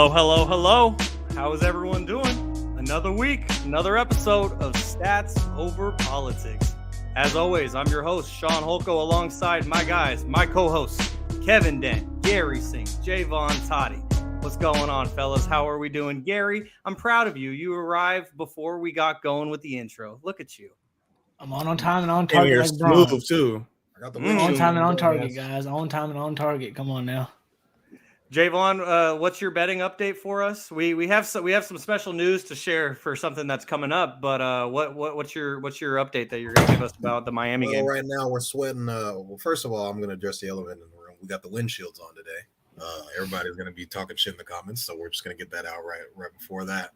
Hello, hello, hello. How is everyone doing? Another week, another episode of Stats Over Politics. As always, I'm your host, Sean Holko, alongside my guys, my co-hosts, Kevin Dent, Garry Singh, Jaevon Toddy. What's going on, fellas? How are we doing? Garry, I'm proud of you. You arrived before we got going with the intro. Look at you. I'm on time and on target. Like smooth too. I got the on time and on target, guys. On time and on target. Come on now. Jaevon, what's your betting update for us? We have some special news to share for something that's coming up, but what's your update that you're going to give us about the Miami game? Right now we're sweating. Well, first of all, I'm going to address the elephant in the room. We got the windshields on today. Everybody's going to be talking shit in the comments, so we're just going to get that out right before that.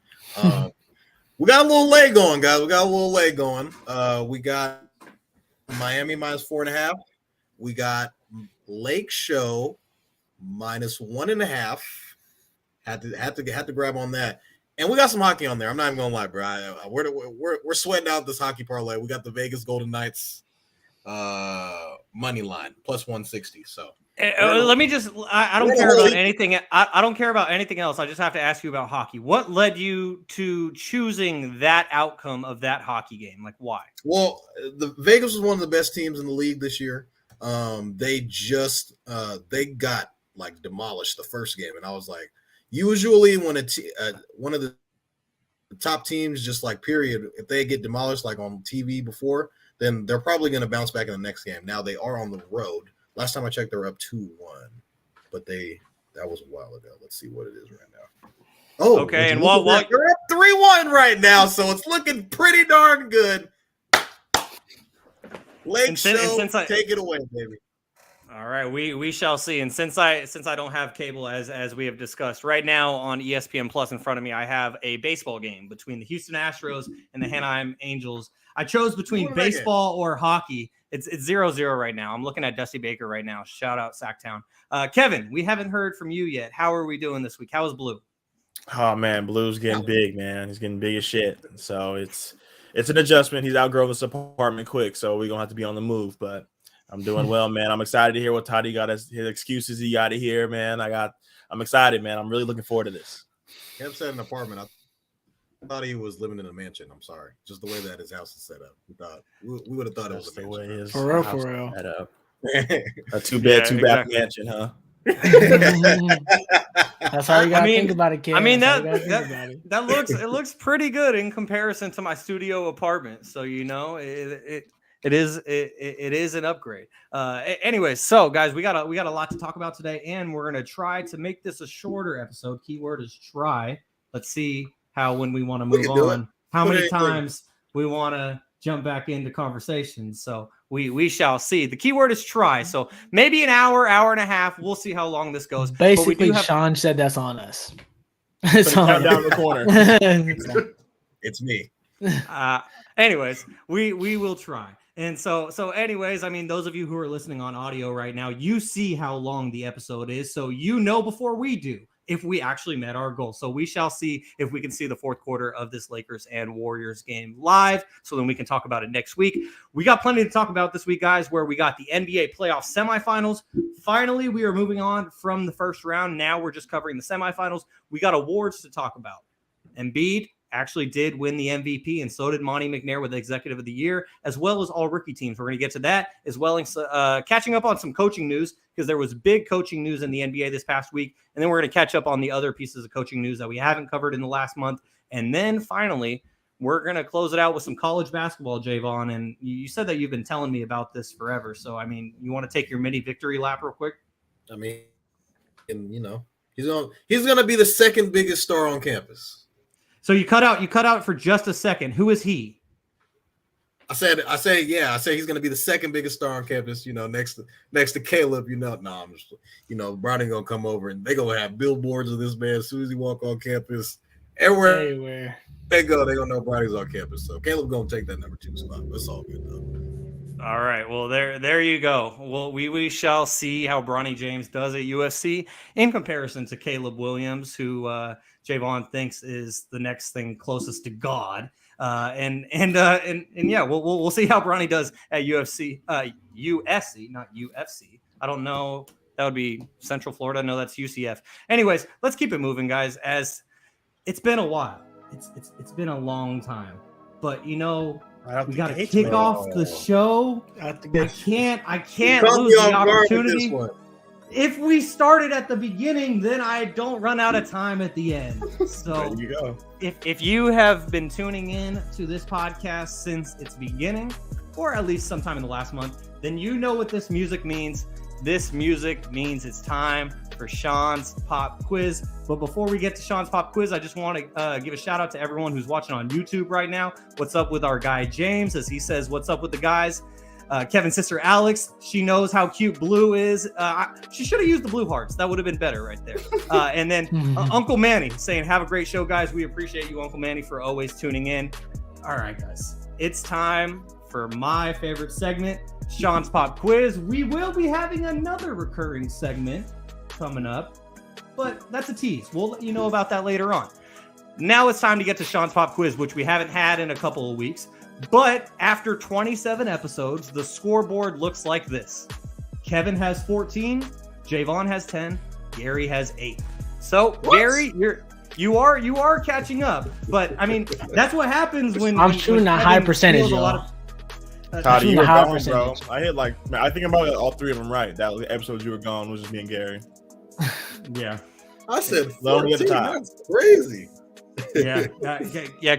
We got a little leg going, guys. We got Miami minus 4.5. We got Lake Show minus 1.5. Had to grab on that, and we got some hockey on there. I'm not even gonna lie, bro. We're sweating out this hockey parlay. We got the Vegas Golden Knights money line plus 160. So let me just. I don't care about anything. I don't care about anything else. I just have to ask you about hockey. What led you to choosing that outcome of that hockey game? Like, why? Well, the Vegas was one of the best teams in the league this year. They got like demolished the first game, and I was like, usually when one of the top teams, just like period, if they get demolished like on TV before, then they're probably going to bounce back in the next game. Now they are on the road. Last time I checked, they were up 2-1, but that was a while ago. Let's see what it is right now. Oh, okay, and they're up 3-1 right now, so it's looking pretty darn good. Lake Show, take it away, baby. All right, we shall see. And since I don't have cable, as we have discussed, right now on ESPN Plus in front of me, I have a baseball game between the Houston Astros and the Anaheim Angels. I chose between baseball or hockey. It's 0-0 right now. I'm looking at Dusty Baker right now. Shout out Sacktown. Kevin, we haven't heard from you yet. How are we doing this week? How is Blue? Oh man, Blue's getting big, man. He's getting big as shit. So it's an adjustment. He's outgrowing this apartment quick, so we're gonna have to be on the move, but I'm doing well, man. I'm excited to hear what Toddy got his excuses he got to hear, man. I'm excited, man. I'm really looking forward to this. Kev said an apartment. I thought he was living in a mansion. I'm sorry. Just the way that his house is set up. We would have thought it was a mansion. For real. A 2-bed, 2-bath mansion, huh? That's how you gotta think about it, kid. I mean that looks pretty good in comparison to my studio apartment. So it is an upgrade. Anyways, so guys, we got a lot to talk about today, and we're gonna try to make this a shorter episode. Keyword is try. Let's see when we want to move on, how many times we want to jump back into conversations. So we shall see. The keyword is try. So maybe an hour and a half. We'll see how long this goes. Basically, Sean said that's on us. It's on down the corner. It's me. Anyways, we will try. And so anyways, I mean, those of you who are listening on audio right now, you see how long the episode is. So before we do, if we actually met our goal. So we shall see if we can see the fourth quarter of this Lakers and Warriors game live. So then we can talk about it next week. We got plenty to talk about this week, guys, where we got the NBA playoff semifinals. Finally, we are moving on from the first round. Now we're just covering the semifinals. We got awards to talk about. Embiid actually did win the MVP, and so did Monte McNair with Executive of the Year, as well as all rookie teams. We're going to get to that, as well as catching up on some coaching news, because there was big coaching news in the NBA this past week, and then we're going to catch up on the other pieces of coaching news that we haven't covered in the last month, and then finally, we're going to close it out with some college basketball, Jaevon, and you said that you've been telling me about this forever, so, I mean, you want to take your mini victory lap real quick? I mean, and he's going to be the second biggest star on campus. So you cut out for just a second. Who is he? I said he's going to be the second biggest star on campus, next to Caleb, I'm just, Bronny going to come over and they going to have billboards of this man as soon as he walk on campus. Everywhere they go, they're going to know Bronny's on campus. So Caleb going to take that number 2 spot. It's all good, though. All right. Well, there you go. Well, we shall see how Bronny James does at USC in comparison to Caleb Williams, who Jaevon thinks is the next thing closest to God. And yeah, we'll see how Bronny does at USC, not UFC. I don't know That would be Central Florida. No, that's UCF. Anyways, let's keep it moving, guys, as it's been a while. It's been a long time. But, you know, we got to kick off the show. I can't lose the opportunity. If we started at the beginning, then I don't run out of time at the end. So there you go. If you have been tuning in to this podcast since its beginning, or at least sometime in the last month, then you know what this music means. This music means it's time for Shaun's Pop Quiz. But before we get to Shaun's Pop Quiz, I just want to give a shout out to everyone who's watching on YouTube right now. What's up with our guy James, as he says, what's up with the guys? Kevin's sister Alex, she knows how cute Blue is. She should have used the blue hearts. That would have been better right there. And then Uncle Manny saying, have a great show, guys. We appreciate you, Uncle Manny, for always tuning in. All right, guys. It's time for my favorite segment, Shaun's Pop Quiz. We will be having another recurring segment coming up, but that's a tease. We'll let you know about that later on. Now it's time to get to Shaun's Pop Quiz, which we haven't had in a couple of weeks. But after 27 episodes, the scoreboard looks like this. Kevin has 14, Jaevon has 10, Garry has 8. So, what? Garry, you are catching up. But I mean, that's what happens when I'm shooting a high percentage. Toddy, you were gone, bro. I hit I think about all 3 of them right. That was the episodes you were gone, was just me and Garry. Yeah. I said 14, at the top. That's crazy. Yeah.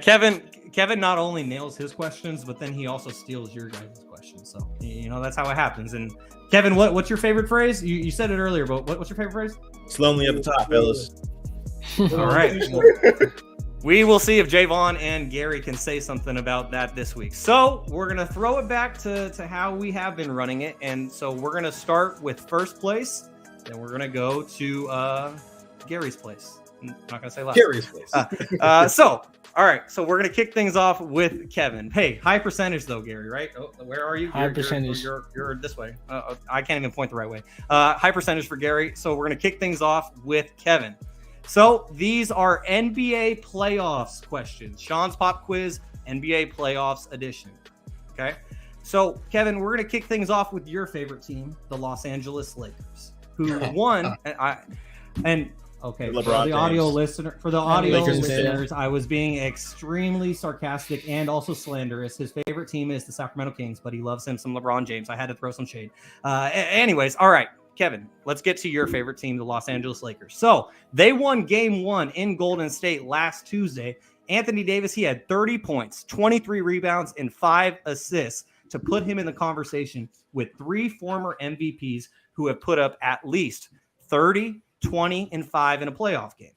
Kevin not only nails his questions, but then he also steals your guys' questions. So, you know, that's how it happens. And Kevin, what's your favorite phrase? You said it earlier, but what's your favorite phrase? It's lonely at the top, fellas. All right. We will see if Jaevon and Garry can say something about that this week. So we're going to throw it back to how we have been running it. And so we're going to start with first place. Then we're going to go to Gary's place. I'm not going to say last. Gary's place. All right, so we're going to kick things off with Kevin. Hey, high percentage though, Garry, right? Oh, where are you? High percentage. You're this way. I can't even point the right way. High percentage for Garry. So we're going to kick things off with Kevin. So these are NBA playoffs questions. Shaun's Pop Quiz, NBA playoffs edition. Okay? So, Kevin, we're going to kick things off with your favorite team, the Los Angeles Lakers, who won. Okay, for the audio listeners, I was being extremely sarcastic and also slanderous. His favorite team is the Sacramento Kings, but he loves him some LeBron James. I had to throw some shade. Anyways, all right, Kevin, let's get to your favorite team, the Los Angeles Lakers. So they won Game 1 in Golden State last Tuesday. Anthony Davis, he had 30 points, 23 rebounds, and 5 assists to put him in the conversation with 3 former MVPs who have put up at least 30, 20, and 5 in a playoff game.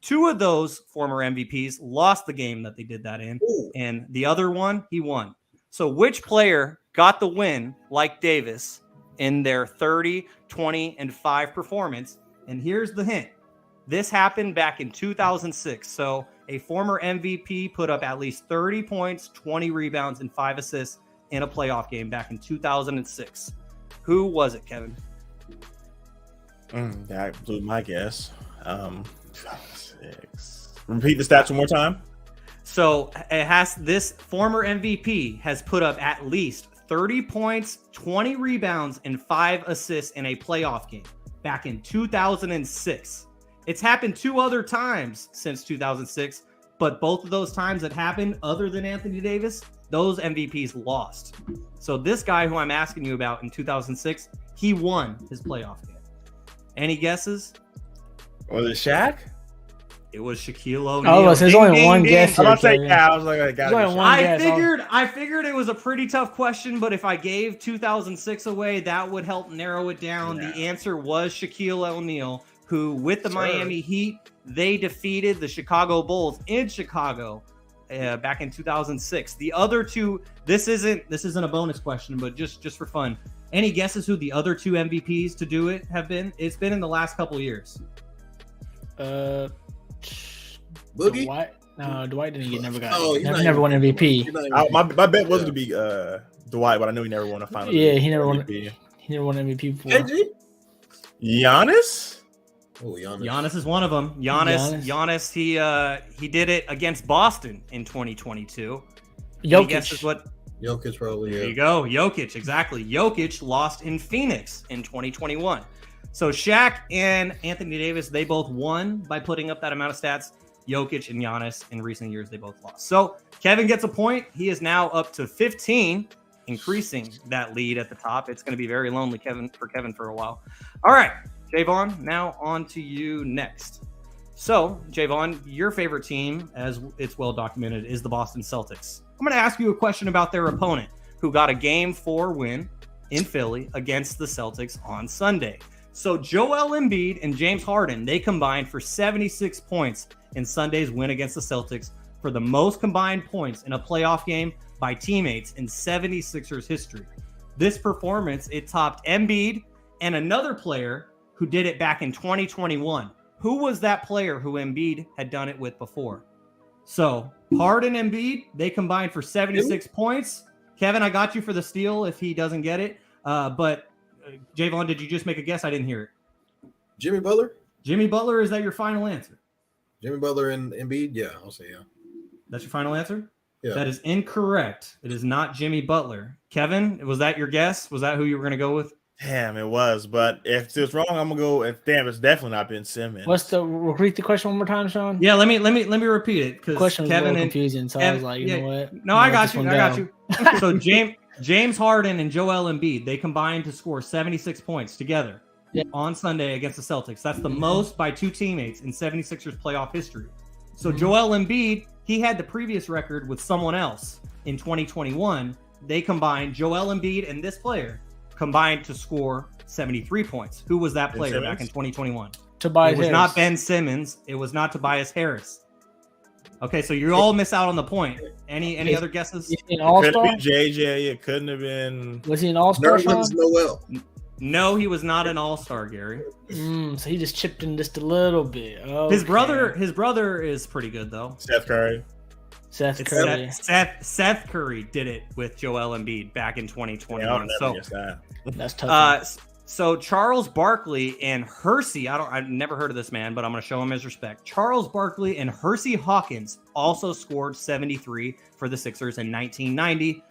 2 of those former MVPs lost the game that they did that in, and the other one, he won. So which player got the win like Davis in their 30, 20, and 5 performance? And here's the hint. This happened back in 2006. So a former MVP put up at least 30 points, 20 rebounds, and 5 assists in a playoff game back in 2006. Who was it, Kevin? That blew my guess. 6. Repeat the stats one more time. So it has this former MVP has put up at least 30 points, 20 rebounds, and 5 assists in a playoff game back in 2006. It's happened 2 other times since 2006, but both of those times that happened, other than Anthony Davis, those MVPs lost. So this guy who I'm asking you about in 2006, he won his playoff game. Any guesses? Was it Shaq? It was Shaquille O'Neal. Oh, there's only one guess. I'm about to say, yeah, I was like, I figured it was a pretty tough question, but if I gave 2006 away, that would help narrow it down. Yeah. The answer was Shaquille O'Neal, who, with the Miami Heat, they defeated the Chicago Bulls in Chicago back in 2006. The other 2, this isn't a bonus question, but just for fun. Any guesses who the other 2 MVPs to do it have been? It's been in the last couple of years. Boogie? Dwight? No, Dwight never won MVP. My bet wasn't to be Dwight, but I know he never won a final. Yeah, he never won MVP before. Giannis? Oh, Giannis is one of them. Giannis, he did it against Boston in 2022. Jokic. Guesses what? Jokic probably. There you go. Jokic, exactly. Jokic lost in Phoenix in 2021. So Shaq and Anthony Davis, they both won by putting up that amount of stats. Jokic and Giannis in recent years, they both lost. So Kevin gets a point. He is now up to 15, increasing that lead at the top. It's going to be very lonely for Kevin for a while. All right, Jaevon, now on to you next. So, Jaevon, your favorite team, as it's well documented, is the Boston Celtics. I'm going to ask you a question about their opponent, who got a Game 4 win in Philly against the Celtics on Sunday. So, Joel Embiid and James Harden, they combined for 76 points in Sunday's win against the Celtics for the most combined points in a playoff game by teammates in 76ers history. This performance, it topped Embiid and another player who did it back in 2021. Who was that player who Embiid had done it with before? So Harden and Embiid, they combined for 76 points. Kevin, I got you for the steal if he doesn't get it. But Jaevon, did you just make a guess? I didn't hear it. Jimmy Butler? Jimmy Butler, is that your final answer? Jimmy Butler and Embiid? Yeah, I'll say yeah. That's your final answer? Yeah. That is incorrect. It is not Jimmy Butler. Kevin, was that your guess? Was that who you were going to go with? Damn, it was. But if it's wrong, I'm gonna go. It's definitely not Ben Simmons. Repeat the question one more time, Shaun? Yeah, let me repeat it because Question was Kevin confusing, so I was like, you know what? No, I got you. So James Harden and Joel Embiid, they combined to score 76 points together on Sunday against the Celtics. That's the most by two teammates in 76ers playoff history. So Joel Embiid, he had the previous record with someone else in 2021. They combined, Joel Embiid and this player combined to score 73 points. Who was that player back in 2021? Tobias It was Harris. not Ben Simmons. It was not Tobias Harris. Okay, so you all miss out on the point. Any other guesses? Is he an It all-star? couldn't have been JJ. It couldn't have been. Was he an all-star, Shaun? Nerlens Noel. No, he was not an all-star, Gary. So he just chipped in just a little bit. Okay. His brother is pretty good though. Steph Curry. Seth It's Curry. Seth Curry did it with Joel Embiid back in 2021. Yeah, I'll never guess that. That's tough. So Charles Barkley and Hersey, I've never heard of this man, but I'm going to show him his respect. Charles Barkley and Hersey Hawkins also scored 73 for the Sixers in 1990.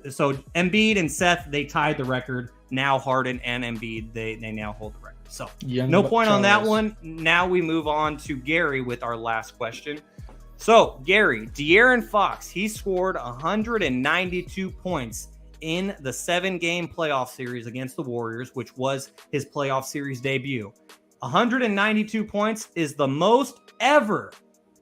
So Embiid and Seth, they tied the record. Now Harden and Embiid, they now hold the record. So no point on that one. Now we move on to Gary with our last question. So Gary, De'Aaron Fox, he scored 192 points in the 7-game playoff series against the Warriors, which was his playoff series debut. 192 points is the most ever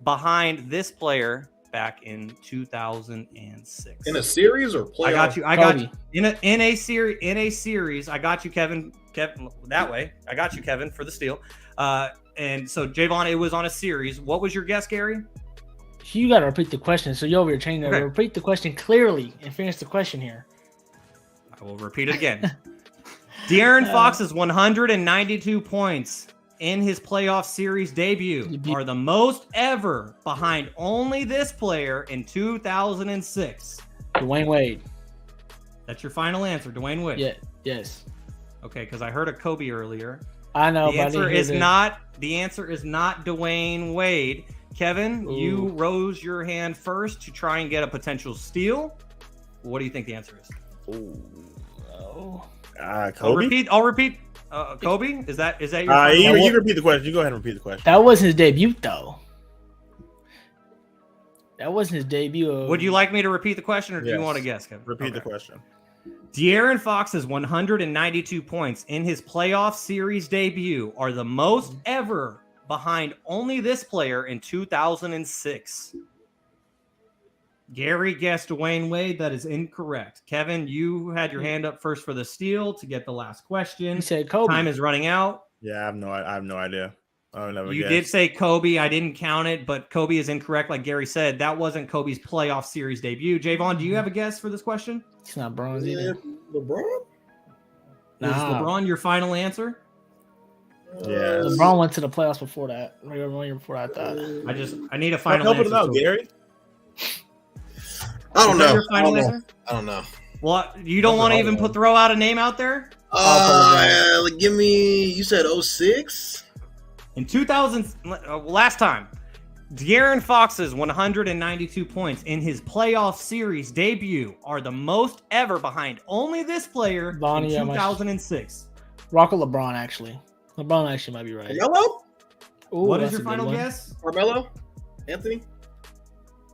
behind this player back in 2006. In a series or playoff? I got you. In a series. I got you, Kevin. Kevin, that way. I got you, Kevin, for the steal. And so Jaevon, it was on a series. What was your guess, Gary? You got to repeat the question. So you're over your chain there. Okay. Repeat the question clearly and finish the question here. I will repeat it again. De'Aaron Fox's 192 points in his playoff series debut are the most ever behind only this player in 2006. Dwayne Wade. That's your final answer, Dwayne Wade? Yeah. Yes. Okay, because I heard of Kobe earlier. I know, The answer is not Dwayne Wade. Kevin, you rose your hand first to try and get a potential steal. What do you think the answer is? Kobe. I'll repeat. Kobe, is that your? You can repeat the question. You go ahead and repeat the question. That was his debut, though. That wasn't his debut. Would you like me to repeat the question, or do you Yes. want to guess, Kevin? Repeat the question. De'Aaron Fox's 192 points in his playoff series debut are the most ever behind only this player in 2006. Gary guessed Dwayne Wade. That is incorrect. Kevin, you had your hand up first for the steal to get the last question. He said Kobe. Time is running out. Yeah, I have no idea. You did say Kobe. I didn't count it, but Kobe is incorrect. Like Gary said, that wasn't Kobe's playoff series debut. Jaevon, do you have a guess for this question? It's not bronze either. LeBron? Is LeBron your final answer? Yeah. LeBron went to the playoffs before that. Right, 1 year before I thought. I need a final Help it answer. out, Gary. I don't Is that know. your final answer? I don't know. Well, you don't want to even throw out a name out there? Give me. You said 06? In 2000, last time, De'Aaron Fox's 192 points in his playoff series debut are the most ever behind only this player Bonnie, in 2006. Rock with LeBron, actually. LeBron actually might be right. Carmelo? Ooh, What is that's your a good final one. guess? Carmelo? Anthony?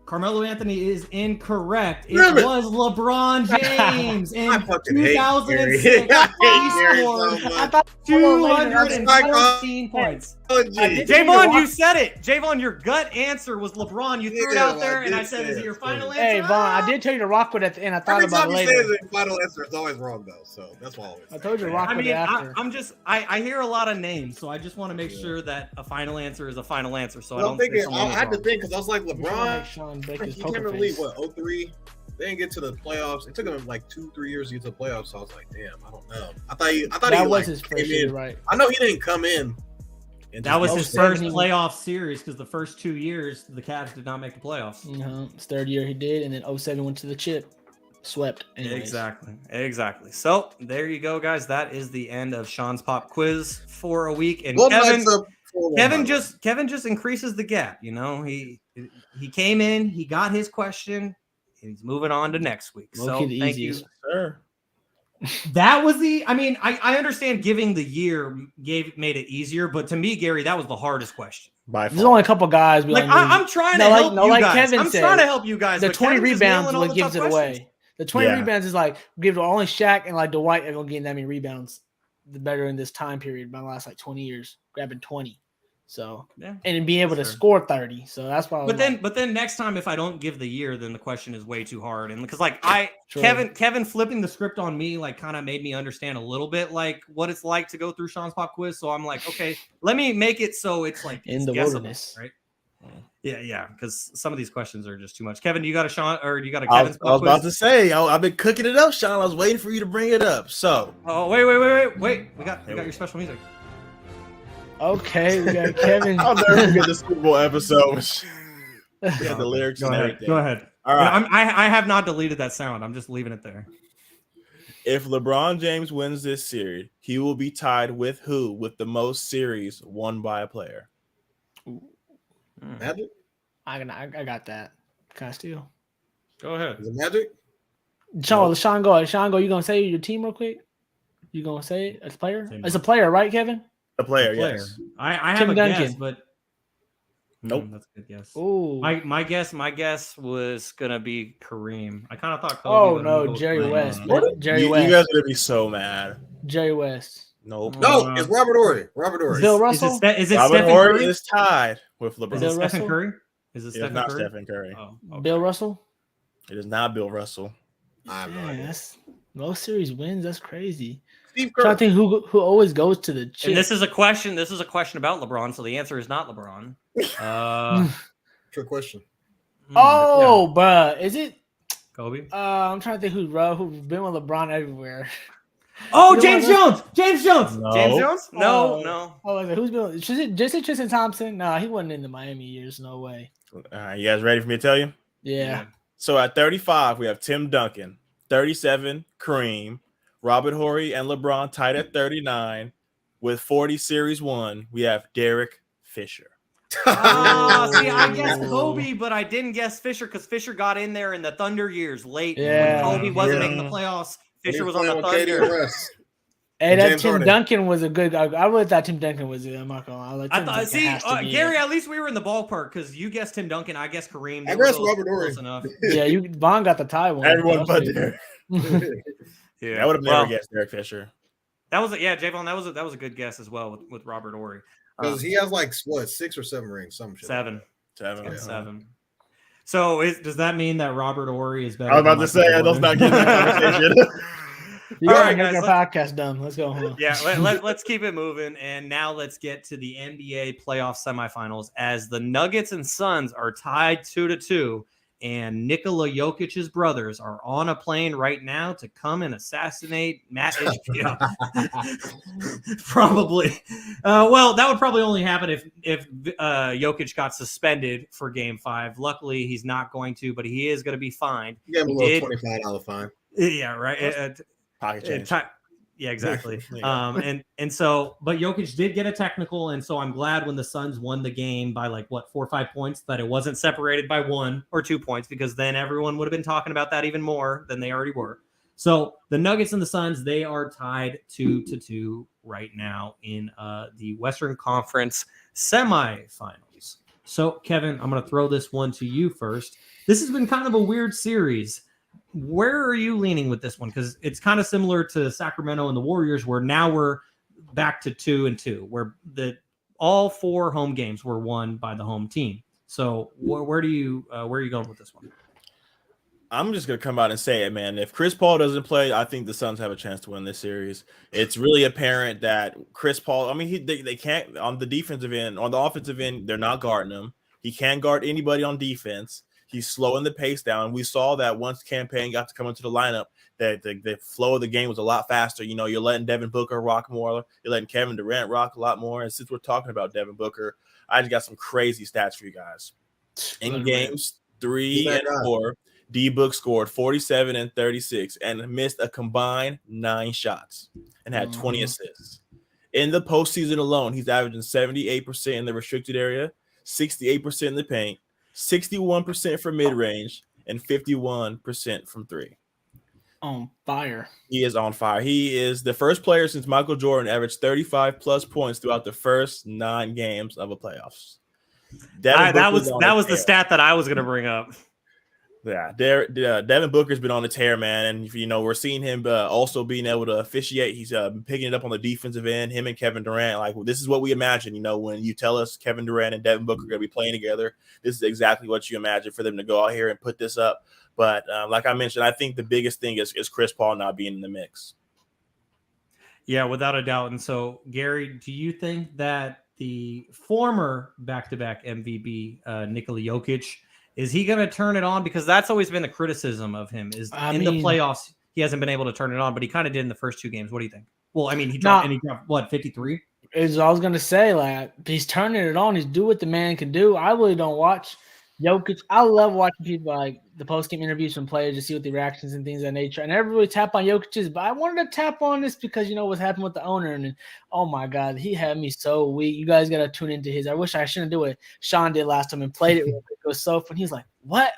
Carmelo Anthony is incorrect. It Damn it. was LeBron James in I fucking hate Garry. 2006. I hate He Garry scored so I much. thought 214 points. Hey, Javon, you said it. Javon, your gut answer was LeBron. You threw it Yeah, out there, I and I did said, say "Is it it. your final answer?" Hey, Vaughn, I did tell you to rock with it at the end. I thought Every about time it you say later. the final answer, it's always wrong though. So that's why I always. I told you to rock I with mean, it after. I'm just, I hear a lot of names, so I just want to make sure that a final answer is a final answer. So Well, I I'm don't thinking. think I someone had to was think because I was like LeBron. Shaun break his He came poker in the league face. what 03. They didn't get to the playoffs. It took him like 2-3 years to get to the playoffs. So I was like, damn, I don't know. I thought he That like, was his came first year, in. right? I know he didn't come in. And That was just his go first seven. playoff series because the first 2 years the Cavs did not make the playoffs. His third year he did, and then 07 went to the chip. Swept. Anyways. Exactly. So there you go, guys. That is the end of Sean's pop quiz for a week. And Golden Knights up 4-1, by the way. Kevin just increases the gap. You know, he came in, he got his question, and he's moving on to next week. So Low-key the thank easiest. you. Sir. That was I mean, I understand giving the year made it easier, but to me, Gary, that was the hardest question. By There's far. only a couple guys. Like I'm trying to help you guys. Kevin I'm said, trying to help you guys. the but 20 Kevin's just rebounds nailing all what the gives tough it questions. away. The 20 Yeah. rebounds is like give it only Shaq and like Dwight are gonna get that many rebounds. The better in this time period by the last like 20 years, grabbing 20. So Yeah. and being able to That's fair. score 30. So that's why. But then next time, if I don't give the year, then the question is way too hard. And because like True. Kevin flipping the script on me like kind of made me understand a little bit like what it's like to go through Sean's pop quiz. So I'm like, okay, let me make it so it's like In it's the guessable, wilderness. right? Yeah, because some of these questions are just too much. Kevin, do you got a Sean or do you got a I Kevin's was pop about quiz? to say, I've been cooking it up, Sean. I was waiting for you to bring it up. So, Oh wait! We got your special music. Okay, we got Kevin. I'll never forget the Super Bowl episode. We had the lyrics Go and ahead. everything. Go ahead. All right. I have not deleted that sound. I'm just leaving it there. If LeBron James wins this series, he will be tied with who with the most series won by a player? Magic? I got that. Can I steal? Go ahead. Is it Magic? Sean, go. Sean, go. You gonna say your team real quick? You gonna say it as a player? Same As a player, right, Kevin? The player, Player. yes. I have Tim a Duncan. guess, but Nope. that's a good guess. Ooh. My guess was gonna be Kareem. I kind of thought. Kobe, Oh but I'm no, gonna go with Jerry Kareem. West. What? Jerry You West. guys are gonna be so mad. Jerry West. Nope. No, it's Robert Ory. Robert Ory. Bill Is Russell. it Robert Stephen Horry Curry? is tied with LeBron. Is Bill it Stephen Russell? Curry? Is it It is Stephen not Curry? Stephen Curry. Oh, okay. Bill Russell. It is not Bill Russell. I have no Man, idea. that's most series wins. That's crazy. Steve Trying to Kerr. think who always goes to the chip. And this is a question. This is a question about LeBron, so the answer is not LeBron. Trick question. Oh, bruh. Is it? Kobe. I'm trying to think who's been with LeBron everywhere. Oh, You know James what? Jones. James Jones. No. James Jones. No, Oh. no. Oh, is it, who's been? Just Tristan Thompson? Nah, he wasn't in the Miami years. No way. You guys ready for me to tell you? Yeah. So at 35, we have Tim Duncan. 37, Kareem. Robert Horry and LeBron tied at 39. With 40 series won, we have Derek Fisher. See, I guessed Kobe, but I didn't guess Fisher because Fisher got in there in the Thunder years late. Yeah. When Kobe wasn't Yeah. making the playoffs. He Fisher was playing on the with KD and Thunder. Russ. Hey, And that James Tim Harden. Duncan was a good. I would have thought Tim Duncan was it. I'm not gonna lie. Like, I Tim thought, Duncan see, has to be Gary, it. at least we were in the ballpark because you guessed Tim Duncan, I guessed Kareem. I They were guessed both Robert Ory. close enough. Yeah, Vaughn got the tie one. Everyone but That's Derek. Yeah, I would have never Well, guessed Derek Fisher. That was Javon. That was a good guess as well with Robert Ory. Because he has like what 6 or 7 rings, some shit. Seven. Seven. Yeah. Seven. So does that mean that Robert Ory is better? I was about than to say, Michael let's not Jordan? get in that conversation. You All gotta right, make guys, our podcast done. Let's go home. Yeah, let's keep it moving. And now let's get to the NBA playoff semifinals as the Nuggets and Suns are tied 2-2. And Nikola Jokic's brothers are on a plane right now to come and assassinate Matt Ishbia. Probably. Well, that would probably only happen if Jokic got suspended for Game 5. Luckily, he's not going to, but he is going to be fined. You gave him a He little did- $25 fine. Yeah, right. Pocket change. Yeah, exactly. Yeah. And so, but Jokic did get a technical, and so I'm glad when the Suns won the game by 4 or 5 points that it wasn't separated by 1 or 2 points, because then everyone would have been talking about that even more than they already were. So the Nuggets and the Suns, they are tied 2-2 right now in the Western Conference semifinals. So, Kevin, I'm going to throw this one to you first. This has been kind of a weird series. Where are you leaning with this one? Because it's kind of similar to Sacramento and the Warriors, where now we're back to 2-2, where all 4 home games were won by the home team. So, where are you going with this one? I'm just gonna come out and say it, man. If Chris Paul doesn't play, I think the Suns have a chance to win this series. It's really apparent that Chris Paul. I mean, they can't on the defensive end. On the offensive end, they're not guarding him. He can't guard anybody on defense. He's slowing the pace down. We saw that once Campaign got to come into the lineup, that the flow of the game was a lot faster. You know, you're letting Devin Booker rock more. You're letting Kevin Durant rock a lot more. And since we're talking about Devin Booker, I just got some crazy stats for you guys. In games 3 and 4. D-Book scored 47 and 36 and missed a combined 9 shots and had 20 assists. In the postseason alone, he's averaging 78% in the restricted area, 68% in the paint, 61% from mid-range, and 51% from 3. On fire. He is on fire. He is the first player since Michael Jordan averaged 35-plus points throughout the first 9 games of a playoffs. That was the stat that I was going to bring up. Yeah, Devin Booker's been on a tear, man, and you know we're seeing him also being able to officiate. He's picking it up on the defensive end. Him and Kevin Durant, like this is what we imagine. You know, when you tell us Kevin Durant and Devin Booker are going to be playing together, this is exactly what you imagine for them to go out here and put this up. But like I mentioned, I think the biggest thing is Chris Paul not being in the mix. Yeah, without a doubt. And so, Gary, do you think that the former back-to-back MVP, Nikola Jokic, is he going to turn it on? Because that's always been the criticism of him is the playoffs, he hasn't been able to turn it on, but he kind of did in the first 2 games. What do you think? Well, I mean, he dropped what, 53? Is I was going to say, like, he's turning it on. He's do what the man can do. I really don't watch Jokic. I love watching people like the post-game interviews from players to see what the reactions and things of that nature. And everybody tap on Jokic's, but I wanted to tap on this because you know what's happened with the owner. And oh my God, he had me so weak. You guys got to tune into his. I wish I shouldn't do it. Shaun did last time and played it real quick. It was so fun. He's like, what?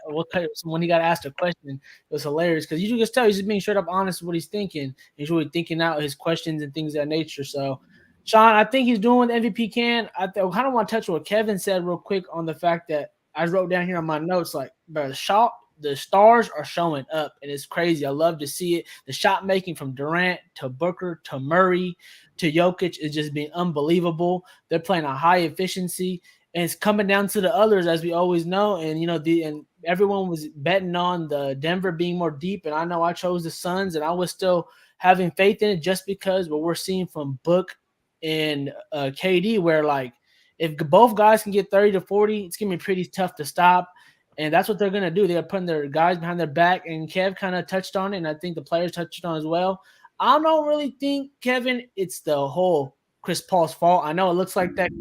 When he got asked a question, it was hilarious because you can just tell he's just being straight up honest with what he's thinking. He's really thinking out his questions and things of that nature. So, Shaun, I think he's doing what the MVP can. I kind of want to touch what Kevin said real quick on the fact that I wrote down here on my notes, like, bro, the stars are showing up, and it's crazy. I love to see it. The shot making from Durant to Booker to Murray to Jokic is just being unbelievable. They're playing a high efficiency, and it's coming down to the others, as we always know. And you know, and everyone was betting on the Denver being more deep, and I know I chose the Suns, and I was still having faith in it just because what we're seeing from Book and KD, where like if both guys can get 30 to 40, it's gonna be pretty tough to stop. And that's what they're going to do. They're putting their guys behind their back, and Kev kind of touched on it, and I think the players touched on it as well. I don't really think, Kevin, it's the whole Chris Paul's fault. I know it looks like that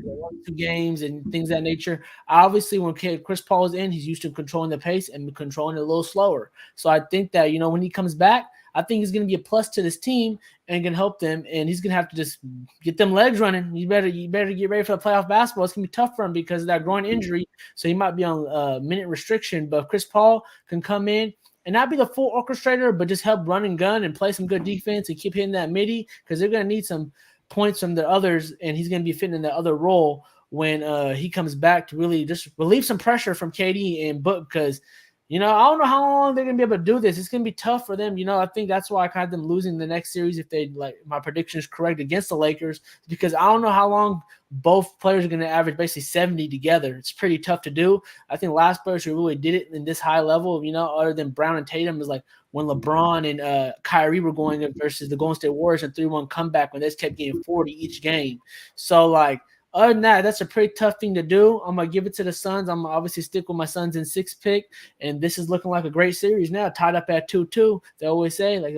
2 games and things of that nature. Obviously, when Chris Paul is in, he's used to controlling the pace and controlling it a little slower. So I think that, you know, when he comes back, I think he's going to be a plus to this team and can help them. And he's going to have to just get them legs running. You better get ready for the playoff basketball. It's going to be tough for him because of that groin injury. So he might be on minute restriction. But Chris Paul can come in and not be the full orchestrator, but just help run and gun and play some good defense and keep hitting that midi because they're going to need some points from the others. And he's going to be fitting in that other role when he comes back to really just relieve some pressure from KD and Book because – you know, I don't know how long they're going to be able to do this. It's going to be tough for them. You know, I think that's why I kind of them losing the next series if they like my prediction is correct against the Lakers because I don't know how long both players are going to average basically 70 together. It's pretty tough to do. I think last players who really did it in this high level, you know, other than Brown and Tatum is like when LeBron and Kyrie were going versus the Golden State Warriors in 3-1 comeback when they just kept getting 40 each game. So, like, other than that, that's a pretty tough thing to do. I'm going to give it to the Suns. I'm obviously stick with my Suns in 6th pick. And this is looking like a great series now, tied up at 2-2. They always say, like,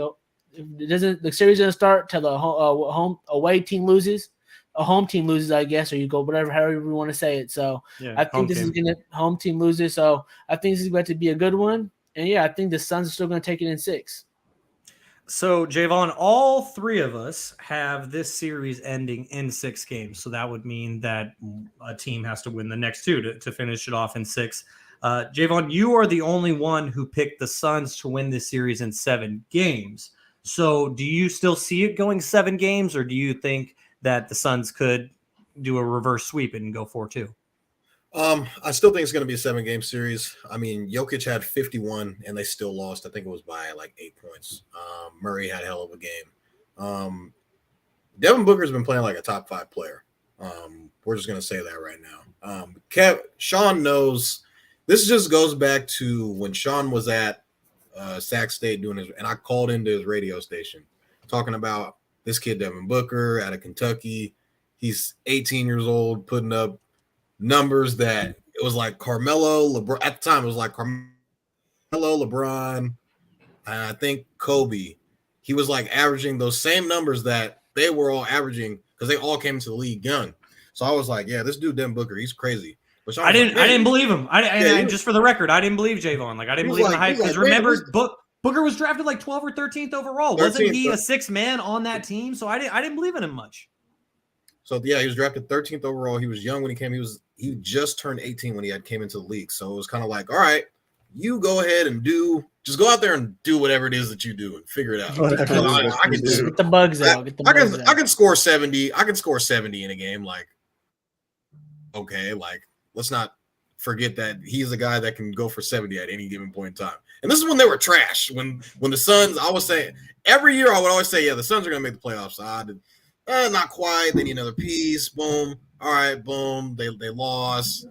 the series doesn't start till the away team loses. A home team loses, I guess, or you go however you want to say it. So yeah, I think this is going to home team loses. So I think this is going to be a good one. And, yeah, I think the Suns are still going to take it in 6. So, Jaevon, all 3 of us have this series ending in 6 games. So that would mean that a team has to win the next 2 to finish it off in 6. Jaevon, you are the only one who picked the Suns to win this series in 7 games. So do you still see it going 7 games, or do you think that the Suns could do a reverse sweep and go 4-2? I still think it's going to be a 7-game series. I mean, Jokic had 51 and they still lost. I think it was by like 8 points. Murray had a hell of a game. Devin Booker's been playing like a top 5 player. We're just going to say that right now. Shaun knows. This just goes back to when Shaun was at Sac State doing his, and I called into his radio station talking about this kid, Devin Booker, out of Kentucky. He's 18 years old, putting up numbers that it was like Carmelo, LeBron. At the time, it was like Carmelo, LeBron, and I think Kobe. He was like averaging those same numbers that they were all averaging because they all came into the league young. So I was like, yeah, this dude, Devin Booker, he's crazy. But I didn't believe him. Just for the record, I didn't believe Jaevon. Like I didn't believe in the hype because remember, Booker was drafted like 12th or 13th overall. 13th, wasn't he a 6th man on that team? So I didn't believe in him much. So yeah, he was drafted 13th overall. He was young when he came. He just turned 18 when he came into the league. So it was kind of like, all right, you go ahead and just go out there and do whatever it is that you do and figure it out. I can get the bugs out. I can score 70. I can score 70 in a game. Like, okay, like let's not forget that he's a guy that can go for 70 at any given point in time. And this is when they were trash. When the Suns, I was saying every year I would always say, yeah, the Suns are going to make the playoffs. Not quite. They need another piece. Boom. All right. Boom. They lost.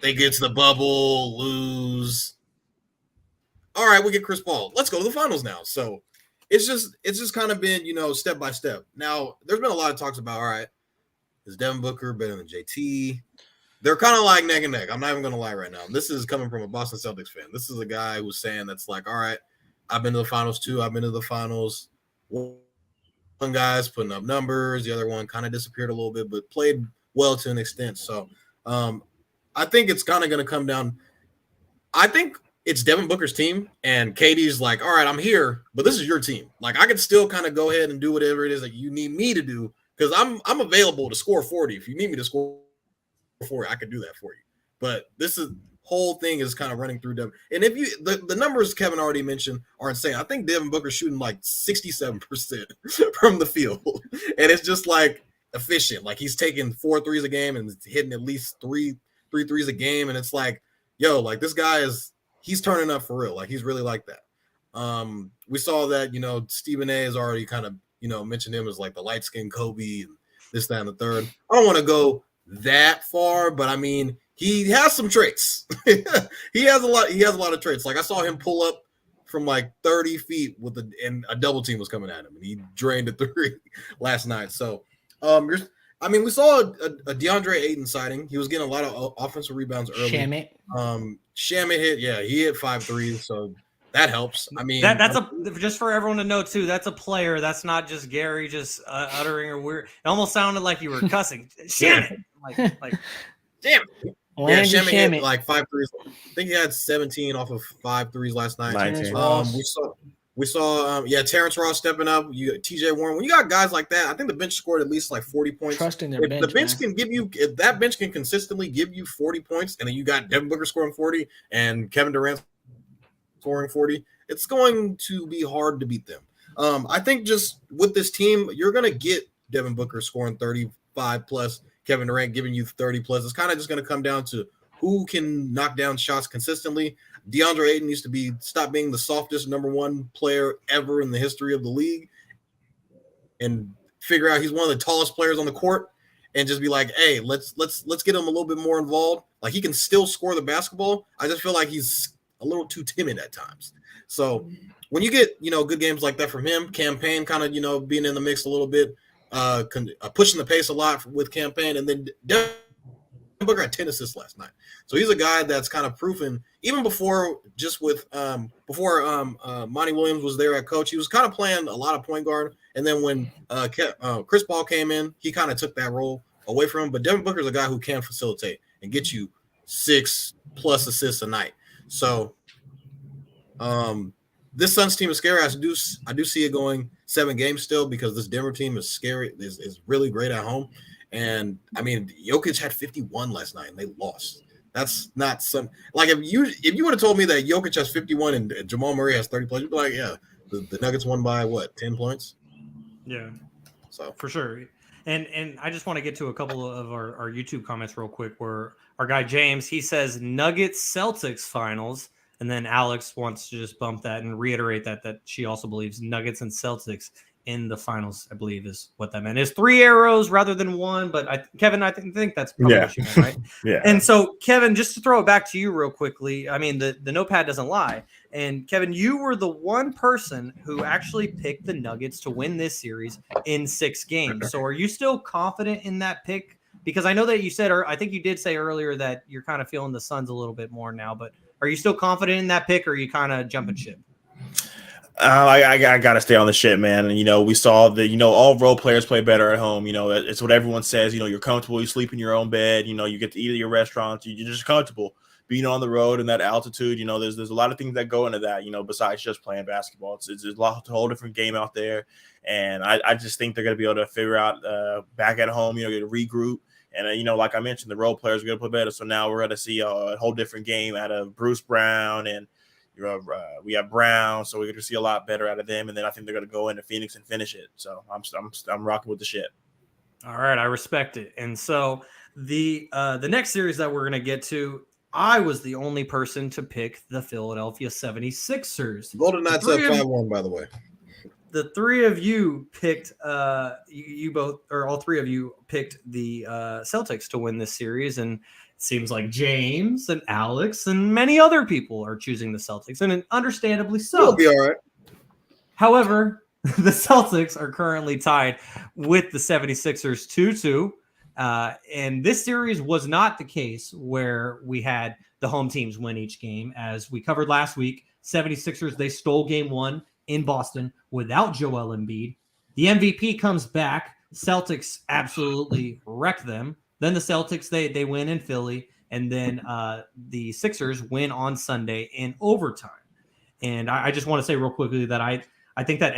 They get to the bubble, lose. All right, we get Chris Paul. Let's go to the finals now. So it's just kind of been, step by step. Now, there's been a lot of talks about, all right, is Devin Booker better than JT? They're kind of like neck and neck. I'm not even going to lie right now. This is coming from a Boston Celtics fan. This is a guy who's saying that's like, all right, I've been to the finals too. I've been to the finals. One guy's putting up numbers. The other one kind of disappeared a little bit, but played well to an extent. So I think it's kind of going to come down. I think it's Devin Booker's team, and KD's like, all right, I'm here, but this is your team. Like, I can still kind of go ahead and do whatever it is that you need me to do because I'm available to score 40. If you need me to score 40, I can do that for you. But this whole thing is kind of running through Devin. And if you the numbers Kevin already mentioned are insane. I think Devin Booker's shooting like 67% from the field. And it's just like efficient. Like he's taking 4 threes a game and hitting at least three threes a game. And it's like, yo, like this guy he's turning up for real. Like he's really like that. We saw that, Stephen A has already kind of, mentioned him as like the light-skinned Kobe and this, that, and the third. I don't want to go that far, but I mean, he has some traits. He has a lot of traits. Like I saw him pull up from like 30 feet and a double team was coming at him and he drained a 3 last night. So, we saw a DeAndre Ayton sighting. He was getting a lot of offensive rebounds early. Shamit hit. Yeah, he hit 5 threes. So that helps. I mean, that's just for everyone to know too. That's a player. That's not just Garry just uttering a weird. It almost sounded like you were cussing. Shamit. Like, damn it. Yeah, Shamit hit like 5 threes. I think he had 17 off of 5 threes last night. We saw Terrence Ross stepping up. You got TJ Warren. When you got guys like that, I think the bench scored at least like 40 points. Trusting their bench. The bench can give you, if that bench can consistently give you 40 points, and then you got Devin Booker scoring 40 and Kevin Durant scoring 40, it's going to be hard to beat them. I think just with this team, you're going to get Devin Booker scoring 35 plus, Kevin Durant giving you 30 plus. It's kind of just going to come down to who can knock down shots consistently. DeAndre Ayton needs to stop being the softest number 1 player ever in the history of the league and figure out he's one of the tallest players on the court and just be like, hey, let's get him a little bit more involved. Like he can still score the basketball. I just feel like he's a little too timid at times. So when you get, good games like that from him, Campaign kind of, being in the mix a little bit, pushing the pace a lot with Campaign, and then Devin Booker had 10 assists last night. So he's a guy that's kind of proven, even before Monty Williams was there at coach, he was kind of playing a lot of point guard. And then when Chris Paul came in, he kind of took that role away from him. But Devin Booker's a guy who can facilitate and get you 6+ assists a night. So this Suns team is scary. I do see it going 7 games still because this Denver team is scary. Is really great at home. And I mean, Jokic had 51 last night and they lost. That's not some like if you would have told me that Jokic has 51 and Jamal Murray has 30 plus, you'd be like, yeah, the Nuggets won by what, 10 points? Yeah. So for sure. And I just want to get to a couple of our YouTube comments real quick where our guy James, he says Nuggets Celtics finals. And then Alex wants to just bump that and reiterate that she also believes Nuggets and Celtics in the finals, I believe is what that meant. Is 3 arrows rather than 1. But Kevin, I think that's probably what you meant, right? Yeah. And so, Kevin, just to throw it back to you real quickly, I mean, the notepad doesn't lie. And Kevin, you were the one person who actually picked the Nuggets to win this series in 6 games. So are you still confident in that pick? Because I know that you said, or I think you did say earlier that you're kind of feeling the Suns a little bit more now, but are you still confident in that pick or are you kind of jumping ship? I got to stay on the shit, man. And, we saw that, all role players play better at home. It's what everyone says. You're comfortable. You sleep in your own bed. You get to eat at your restaurants. You're just comfortable being on the road and that altitude. There's a lot of things that go into that, besides just playing basketball. It's a whole different game out there. And I just think they're going to be able to figure out back at home, get to regroup. And, like I mentioned, the role players are going to play better. So now we're going to see a whole different game out of Bruce Brown and we have Brown, so we're going to see a lot better out of them, and then I think they're going to go into Phoenix and finish it. So I'm rocking with the shit. All right, I respect it. And so the next series that we're going to get to, I was the only person to pick the Philadelphia 76ers. Golden Knights up 5-1, by the way. The 3 of you picked you both, or all 3 of you picked the Celtics to win this series, and seems like James and Alex and many other people are choosing the Celtics, and understandably so. It'll be all right. However, the Celtics are currently tied with the 76ers 2-2. And this series was not the case where we had the home teams win each game. As we covered last week, 76ers, they stole game 1 in Boston without Joel Embiid. The MVP comes back. Celtics absolutely wreck them. Then the Celtics, they win in Philly, and then the Sixers win on Sunday in overtime. And I just want to say real quickly that I think that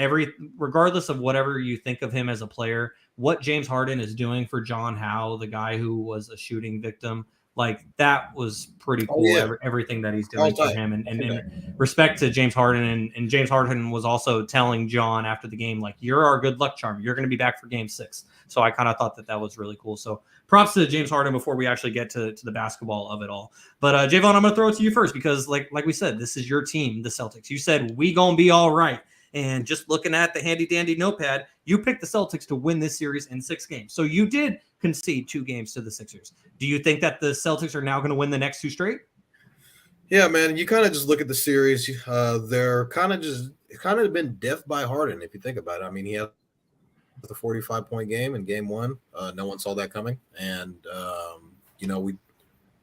regardless of whatever you think of him as a player, what James Harden is doing for John Howe, the guy who was a shooting victim, like that was pretty cool. Yeah. Everything that he's doing for him, and respect to James Harden. And James Harden was also telling John after the game, like, you're our good luck charm. You're going to be back for game 6. So I kind of thought that was really cool. So props to James Harden before we actually get to the basketball of it all. But Jaevon, I'm going to throw it to you first because like we said, this is your team, the Celtics. You said we going to be all right. And just looking at the handy dandy notepad, you picked the Celtics to win this series in 6 games. So you did concede 2 games to the Sixers. Do you think that the Celtics are now going to win the next 2 straight? Yeah, man. You kind of just look at the series. They're kind of been death by Harden, if you think about it. I mean, he had the 45-point game in game 1. No one saw that coming. And,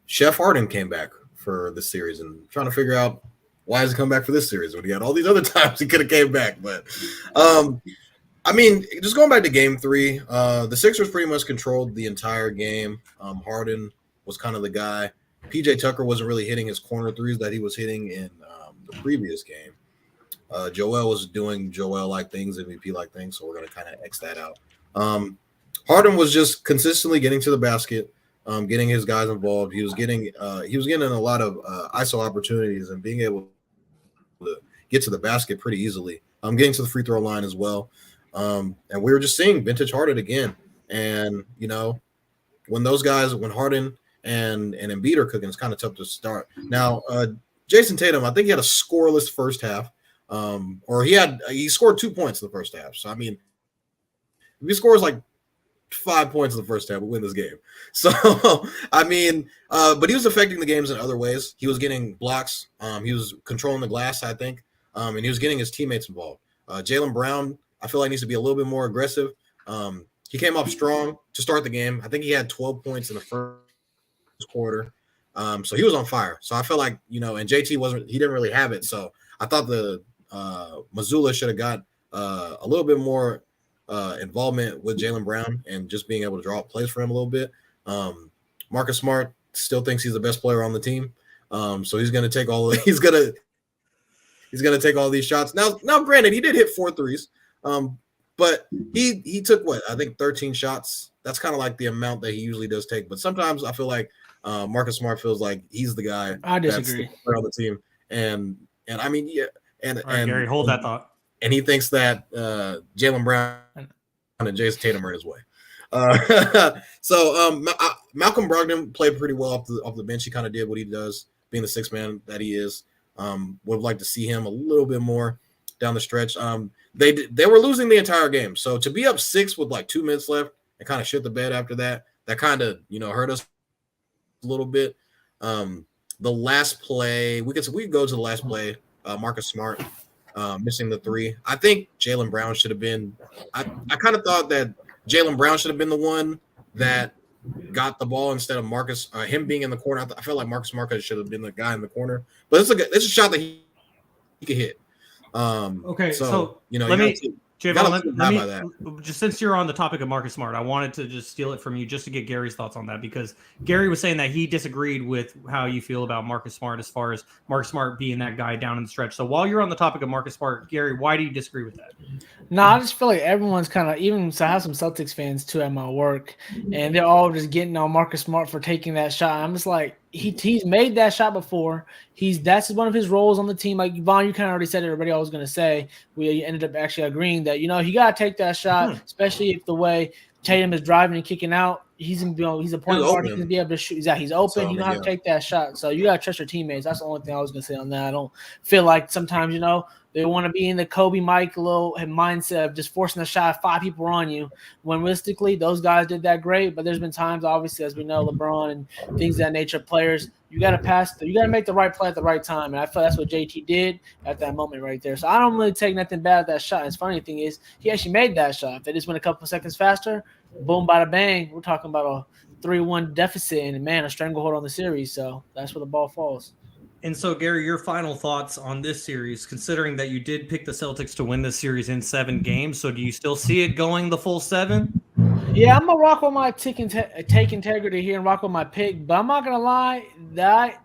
Chef Harden came back for the series and trying to figure out why has he come back for this series when he had all these other times he could have came back. But, just going back to game 3, the Sixers pretty much controlled the entire game. Harden was kind of the guy. PJ Tucker wasn't really hitting his corner threes that he was hitting in the previous game. Joel was doing Joel-like things, MVP-like things, so we're going to kind of X that out. Harden was just consistently getting to the basket, getting his guys involved. He was getting a lot of ISO opportunities and being able to get to the basket pretty easily. Getting to the free throw line as well. And we were just seeing vintage Harden again. And, when Harden and Embiid are cooking, it's kind of tough to start. Now, Jason Tatum, I think he had a scoreless first half. He scored 2 points in the first half. So, I mean, if he scores like 5 points in the first half, we win this game. So, I mean, but he was affecting the games in other ways. He was getting blocks. He was controlling the glass, I think. And he was getting his teammates involved. Jaylen Brown, I feel like needs to be a little bit more aggressive. He came up strong to start the game. I think he had 12 points in the first quarter. So he was on fire. So I feel like, and JT he didn't really have it. So I thought the Mazzulla should have got a little bit more involvement with Jaylen Brown and just being able to draw up plays for him a little bit. Marcus Smart still thinks he's the best player on the team. So he's going to take he's going to take all these shots. Now, granted, he did hit 4 threes. But he took I think 13 shots. That's kind of like the amount that he usually does take. But sometimes I feel like Marcus Smart feels like he's the guy. I disagree. That's on the team. And I mean, yeah. And All right, Gary, hold that thought. and he thinks that Jaylen Brown and Jason Tatum are his way. Malcolm Brogdon played pretty well off the bench. He kind of did what he does, being the sixth man that he is. Would like to see him a little bit more down the stretch. They were losing the entire game, so to be up 6 with like 2 minutes left and kind of shit the bed after that kind of hurt us a little bit. The last play, we could go to the last play. Marcus Smart missing the 3. I think Jaylen Brown should have been. I kind of thought that Jaylen Brown should have been the one that got the ball instead of Marcus. Him being in the corner, I felt like Marcus Smart should have been the guy in the corner. But it's a shot that he could hit. Okay, so let me. Just since you're on the topic of Marcus Smart, I wanted to just steal it from you just to get Gary's thoughts on that, because Gary was saying that he disagreed with how you feel about Marcus Smart as far as Marcus Smart being that guy down in the stretch. So while you're on the topic of Marcus Smart, Gary, why do you disagree with that? No, I just feel like everyone's kind of, even so I have some Celtics fans too at my work, and they're all just getting on Marcus Smart for taking that shot. I'm just like, he's made that shot before. That's one of his roles on the team. Like Vaughn, you kind of already said it. Everybody I was going to say. We ended up actually agreeing that he got to take that shot, especially if the way Tatum is driving and kicking out. He's a point guard. He's going to be able to shoot. He's open. So, you don't have to take that shot. So you got to trust your teammates. That's the only thing I was going to say on that. I don't feel like sometimes they want to be in the Kobe Mike little mindset of just forcing a shot. 5 people are on you. When realistically, those guys did that great. But there's been times, obviously, as we know, LeBron and things of that nature, players, you got to pass. You got to make the right play at the right time. And I feel that's what JT did at that moment right there. So I don't really take nothing bad at that shot. And the funny thing is, he actually made that shot. If they just went a couple of seconds faster, boom, bada bang, we're talking about a 3-1 deficit and, man, a stranglehold on the series. So that's where the ball falls. And so, Gary, your final thoughts on this series, considering that you did pick the Celtics to win this series in 7 games. So do you still see it going the full 7? Yeah, I'm going to rock with my take integrity here and rock with my pick. But I'm not going to lie, that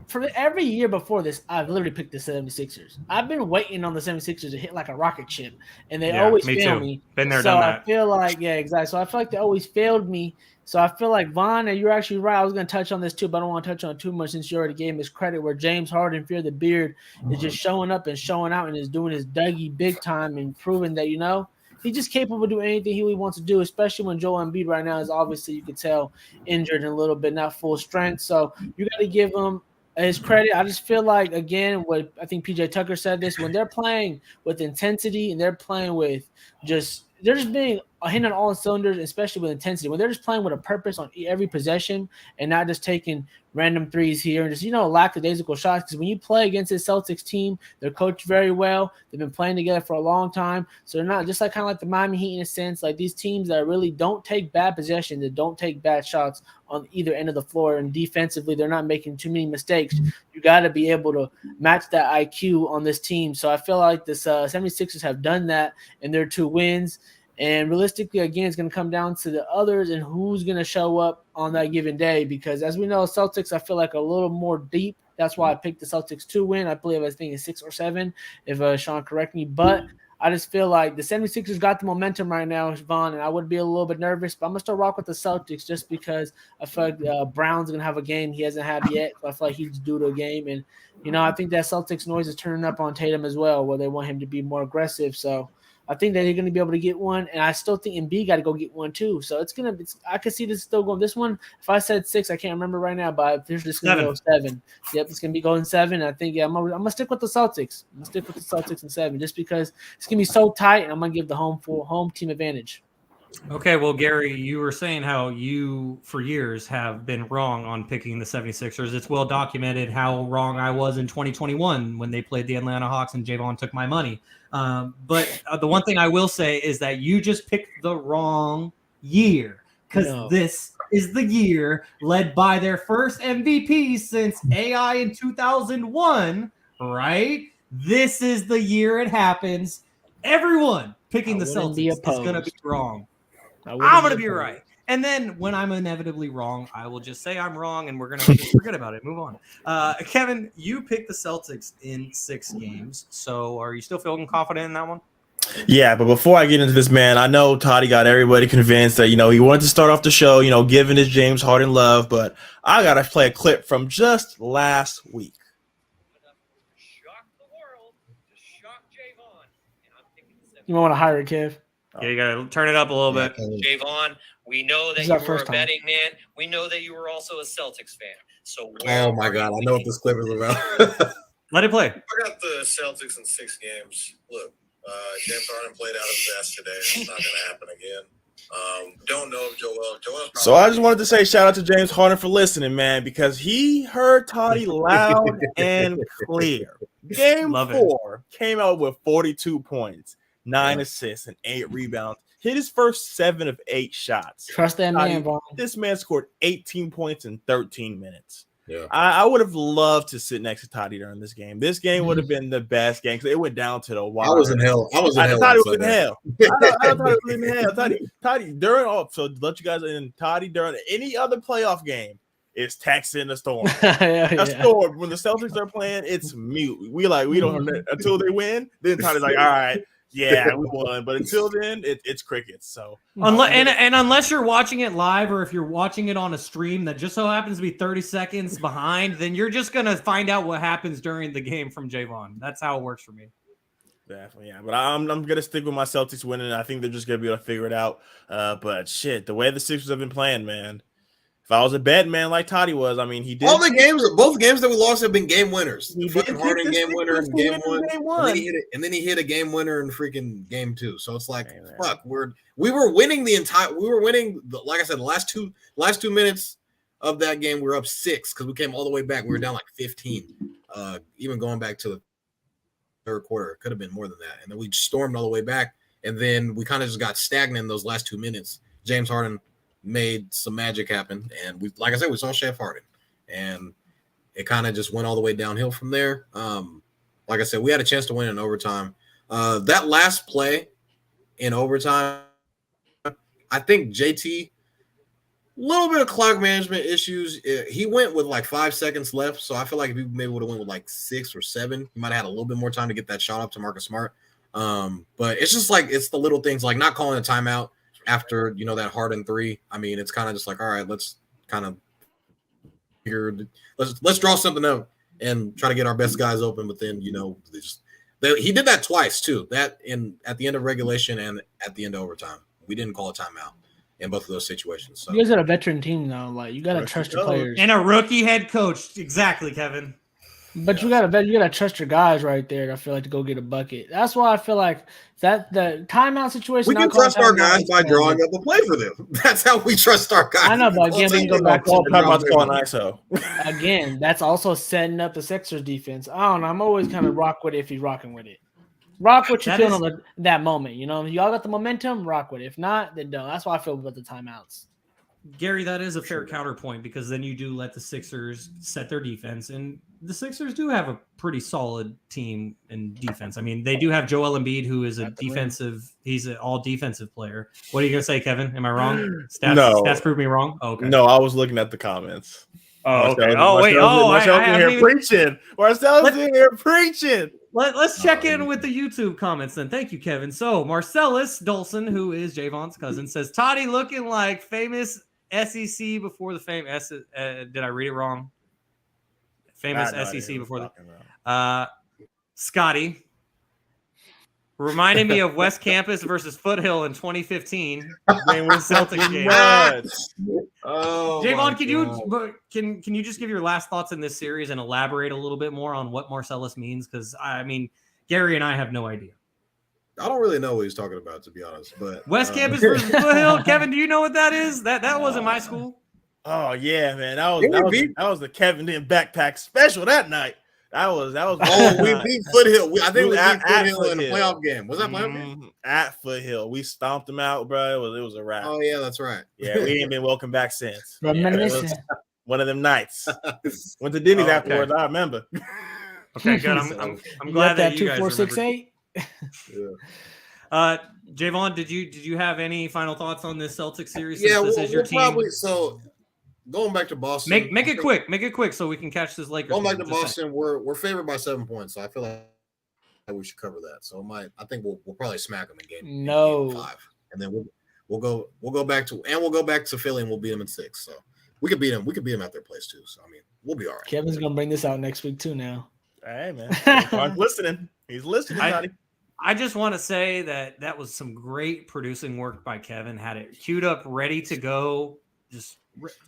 for every year before this, I've literally picked the 76ers. I've been waiting on the 76ers to hit like a rocket ship, and they always fail me. Been there, done that. I feel like, yeah, exactly. So I feel like they always failed me. So I feel like, Vaughn, you're actually right. I was going to touch on this too, but I don't want to touch on it too much since you already gave him his credit, where James Harden, Fear the Beard, is just showing up and showing out and is doing his Dougie big time and proving that, he's just capable of doing anything he wants to do, especially when Joel Embiid right now is obviously, you could tell, injured and a little bit, not full strength. So you got to give him his credit. I just feel like, again, what I think PJ Tucker said this, when they're playing with intensity and they're playing with they're just being hitting on all cylinders, especially with intensity. When they're just playing with a purpose on every possession and not just taking random threes here and just, lackadaisical shots. Because when you play against this Celtics team, they're coached very well. They've been playing together for a long time. So they're not just kind of like the Miami Heat in a sense, like these teams that really don't take bad possessions, that don't take bad shots on either end of the floor. And defensively, they're not making too many mistakes. You got to be able to match that IQ on this team. So I feel like the 76ers have done that in their 2 wins. And realistically, again, it's going to come down to the others and who's going to show up on that given day. Because as we know, Celtics, I feel like a little more deep. That's why I picked the Celtics to win. I believe I think it's 6 or 7, if Shaun correct me. But I just feel like the 76ers got the momentum right now, Vaughn, and I would be a little bit nervous. But I'm going to still rock with the Celtics just because I feel like Brown's going to have a game he hasn't had yet. So I feel like he's due to a game. And, I think that Celtics noise is turning up on Tatum as well, where they want him to be more aggressive. So I think that they're going to be able to get one, and I still think Embiid got to go get one too. So I could see this still going. This one, if I said 6, I can't remember right now, but there's just going to go 7. Yep, it's going to be going 7. I think I'm gonna stick with the Celtics. I'm gonna stick with the Celtics in 7, just because it's going to be so tight, and I'm going to give the home team advantage. Okay, well, Gary, you were saying how you, for years, have been wrong on picking the 76ers. It's well documented how wrong I was in 2021 when they played the Atlanta Hawks and Jaevon took my money. But the one thing I will say is that you just picked the wrong year, because this is the year led by their first MVP since AI in 2001, right? This is the year it happens. Everyone picking the Celtics is going to be wrong. I'm going to be right. And then when I'm inevitably wrong, I will just say I'm wrong, and we're going to just forget about it. Move on. Kevin, you picked the Celtics in 6 games. So are you still feeling confident in that one? Yeah, but before I get into this, man, I know Toddy got everybody convinced that, he wanted to start off the show, giving his James Harden love. But I got to play a clip from just last week. Shock the world, to shock Jaevon. And I'm You might want to hire a Kev. Yeah, you gotta turn it up a little bit. Jaevon, we know that This is you our were first a time. betting man. We know that you were also a Celtics fan. So Oh my God, I know what this clip is about. Let it play. I got the Celtics in 6 games. Look, James Harden played out his best today. It's not going to happen again. Don't know if Joel. So I just wanted to say shout out to James Harden for listening, man, because he heard Toddy loud and clear. Game Love it. 4 came out with 42 points, 9 assists, and 8 rebounds. Hit his first 7 of 8 shots. Trust that man, Vaughn. This man scored 18 points in 13 minutes. Yeah. I would have loved to sit next to Toddy during this game. This game would have been the best game because it went down to the wire. I was in hell. I thought it was in hell. I thought it was in hell. Toddy during so to let you guys in, Toddy during any other playoff game is texting the Storm. Storm when the Celtics are playing, it's mute. We don't until they win. Then Toddy's like, all right. Yeah, we won, but until then, it's crickets. So, Unless you're watching it live, or if you're watching it on a stream that just so happens to be 30 seconds behind, then you're just gonna find out what happens during the game from Jaevon. That's how it works for me. Definitely, yeah. But I'm gonna stick with my Celtics winning. I think they're just gonna be able to figure it out. But shit, the way the Sixers have been playing, man. If I was a betting man like Toddy was, I mean, he did. Both games that we lost have been game winners. He Fucking did Harden pick game winner in game one. And then he hit a game winner in freaking game 2. So it's like, fuck, we were winning like I said, the last two minutes of that game, we were up 6 because we came all the way back. We were down like 15. Even going back to the third quarter, it could have been more than that. And then we stormed all the way back, and then we kind of just got stagnant in those last 2 minutes. James Harden made some magic happen, and we, like I said, we saw Chef Harden, and it kind of just went all the way downhill from there. Like I said, we had a chance to win in overtime. That last play in overtime, I think JT, little bit of clock management issues. He went with like 5 seconds left, so I feel like if he maybe would have went with like 6 or 7, he might have had a little bit more time to get that shot up to Marcus Smart. But it's just like, it's the little things, like not calling a timeout after, that Harden 3. I mean, it's kind of just like, all right, let's kind of let's draw something up and try to get our best guys open. But then, he did that twice too. That at the end of regulation and at the end of overtime. We didn't call a timeout in both of those situations. So you guys got a veteran team though. Like, you gotta trust your players. And a rookie head coach. Exactly, Kevin. But you gotta trust your guys right there. I feel like to go get a bucket. That's why I feel like that the timeout situation. We can trust our guys by drawing up a play for them. That's how we trust our guys. I know, but again, we can go back to ISO. Again, that's also setting up the Sixers defense. I don't know. I'm always kind of rock with it if he's rocking with it. Rock what you're feeling on that moment. Y'all got the momentum. Rock with it. If not, then don't. That's why I feel about the timeouts. Gary, that is a fair counterpoint, because then you do let the Sixers set their defense, and the Sixers do have a pretty solid team in defense. I mean, they do have Joel Embiid, who is he's an all defensive player. What are you going to say, Kevin? Am I wrong? Stats prove me wrong? Oh, okay. No, I was looking at the comments. Oh, okay. Marcel's in here preaching. Marcel's in here preaching. Let's check in with the YouTube comments then. Thank you, Kevin. So Marcellus Dolson, who is Javon's cousin, says, Toddy looking like famous SEC before the fame. Did I read it wrong? Famous SEC before the Scotty. Reminded me of West Campus versus Foothill in 2015. Celtics game. Jaevon, can you just give your last thoughts in this series and elaborate a little bit more on what Marcellus means? Because I mean, Gary and I have no idea. I don't really know what he's talking about, to be honest. But West Campus versus Foothill. Kevin, do you know what that is? That wasn't my school. Oh yeah, man. That was the Kevin in backpack special that night. That was. Oh, we beat Foothill. I think we beat Foothill in a playoff game. Was that playoff game? At Foothill, we stomped them out, bro. It was a wrap. Oh yeah, that's right. Yeah, we ain't been welcome back since. One of them nights. Went to Denny's afterwards. I remember. Okay, good. I'm glad that you guys 2-4-6-8. Jaevon, did you have any final thoughts on this Celtics series? Yeah, this is your team. Probably so. Going back to Boston, make it quick, so we can catch this Lakers. Going back to Boston, we're favored by 7 points, so I feel like we should cover that. So I think we'll probably smack them in game 5, and then we'll go back to Philly and we'll beat them in 6. So we could beat them. We could beat them at their place too. So I mean, we'll be all right. Kevin's gonna bring this out next week too. Now, hey man, Mark's listening. He's listening. I just want to say that was some great producing work by Kevin. Had it queued up, ready to go, just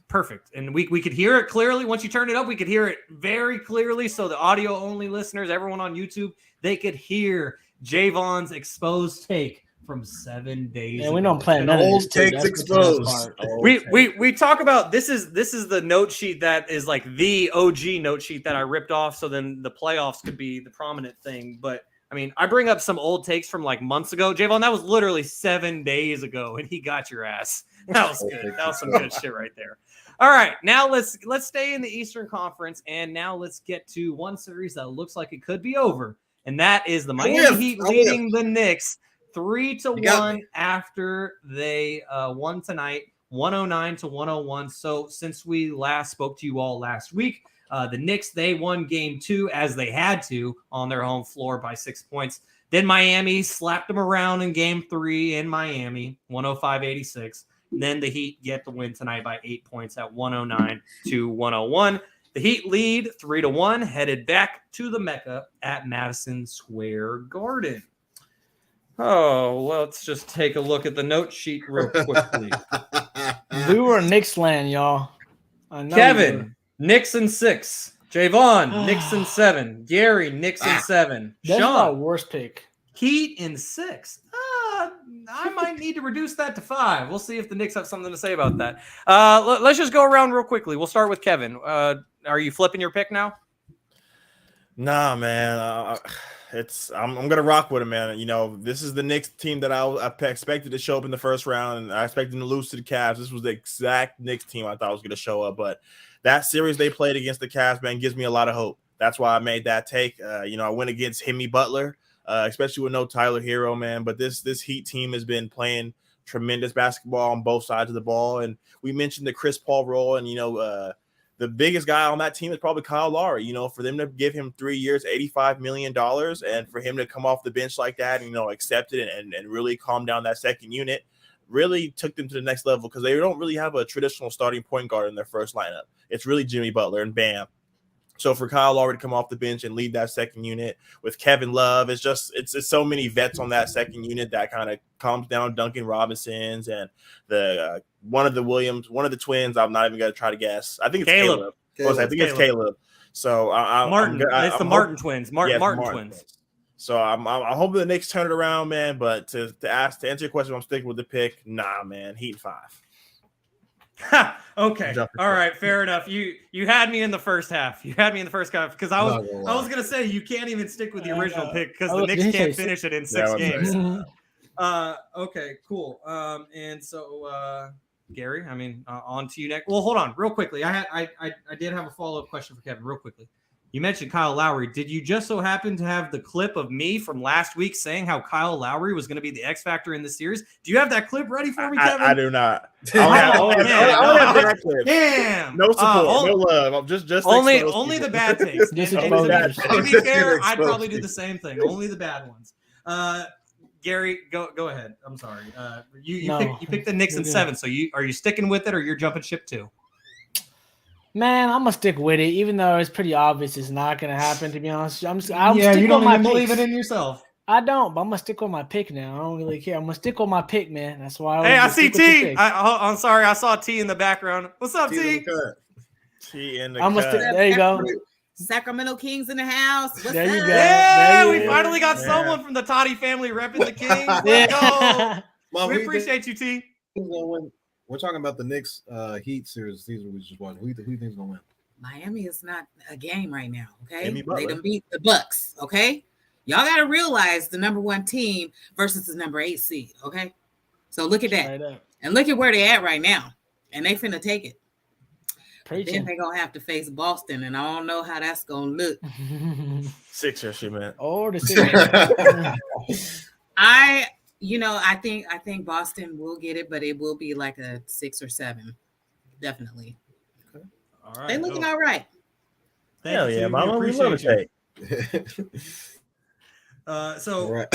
perfect. And we could hear it clearly. Once you turned it up, we could hear it very clearly. So the audio only listeners, everyone on YouTube, they could hear Jaevon's exposed take from 7 days. Yeah, we don't plan none of Old this. Too. takes That's the best exposed. part. We talk about this is the note sheet that is like the OG note sheet that I ripped off. So then the playoffs could be the prominent thing, but. I mean, I bring up some old takes from like months ago. Jaevon, that was literally 7 days ago, and he got your ass. That was good. That was some good shit right there. All right, now let's stay in the Eastern Conference, and now let's get to one series that looks like it could be over, and that is the Miami Heat leading the Knicks 3-1 after they won tonight, 109-101. So since we last spoke to you all last week, the Knicks, they won game 2 as they had to on their home floor by 6 points. Then Miami slapped them around in game 3 in Miami, 105-86. Then the Heat get the win tonight by 8 points at 109-101. The Heat lead 3-1, headed back to the Mecca at Madison Square Garden. Oh, let's just take a look at the note sheet real quickly. We were Knicks land, y'all. I know Kevin, Knicks in 6. Jaevon, Knicks in 7. Garry, Knicks in 7. That's my Sean, worst pick. Heat in 6. I might need to reduce that to 5. We'll see if the Knicks have something to say about that. Let's just go around real quickly. We'll start with Kevin. Are you flipping your pick now? Nah, man. I'm gonna rock with him, man. You know, this is the Knicks team that I expected to show up in the first round, and I expected them to lose to the Cavs. This was the exact Knicks team I thought was gonna show up, but that series they played against the Cavs, man, gives me a lot of hope. That's why I made that take. I went against Hemi Butler, especially with no Tyler Hero, man. But this Heat team has been playing tremendous basketball on both sides of the ball, and we mentioned the Chris Paul role, and the biggest guy on that team is probably Kyle Lowry. For them to give him 3 years, $85 million, and for him to come off the bench like that, and, accept it and really calm down that second unit, really took them to the next level because they don't really have a traditional starting point guard in their first lineup. It's really Jimmy Butler and Bam. So for Kyle Lowry to come off the bench and lead that second unit with Kevin Love, it's so many vets on that second unit that kind of calms down Duncan Robinson's and the one of the twins. I'm not even going to try to guess. I think it's Caleb. I think it's Caleb. So Martin. It's the Martin twins. Martin twins. So I'm hoping the Knicks turn it around, man. But to answer your question, I'm sticking with the pick. Nah, man, Heat 5. Okay. All right. Fair enough. You had me in the first half. Because I was gonna say you can't even stick with the original pick because the Knicks can't finish it in 6 games. Okay. Cool. And so Garry, on to you next. Well, hold on, real quickly. I did have a follow-up question for Kevin, real quickly. You mentioned Kyle Lowry. Did you just so happen to have the clip of me from last week saying how Kyle Lowry was going to be the X factor in the series? Do you have that clip ready for me, Kevin? I do not. I don't have that clip. Damn. No support, no love. I'm just only the bad takes. To be fair, I'd probably do people. the same thing. Only the bad ones. Garry, go ahead. I'm sorry. You picked the Knicks in 7. So are you sticking with it or you're jumping ship too? Man, I'm gonna stick with it, even though it's pretty obvious it's not gonna happen. To be honest, I'm you don't even believe it in yourself. I don't, but I'm gonna stick with my pick now. I don't really care. I'm gonna stick with my pick, man. That's why. I see T. I'm sorry, I saw T in the background. What's up, T? T in the I'm gonna stick. There you go. Sacramento Kings in the house. What's There you up? go. Yeah, we finally got someone from the Toddy family repping the Kings. Let's go. Mom, We appreciate you, T. We're talking about the Knicks Heat series. These are we just watching. Who do you think's gonna win? Miami is not a game right now. Okay, Jimmy Butler. they done beat the Bucks. Okay, y'all got to realize the number 1 team versus the number 8 seed. Okay, so look at that, Straight up. and look at where they at right now, and they finna take it. Preaching. Then they gonna have to face Boston, and I don't know how that's gonna look. Sixers, shit, man. Or the Sixers. I think Boston will get it, but it will be like a 6 or 7, definitely. All right. They looking all right. Hell yeah, mama. We love to take. So Right.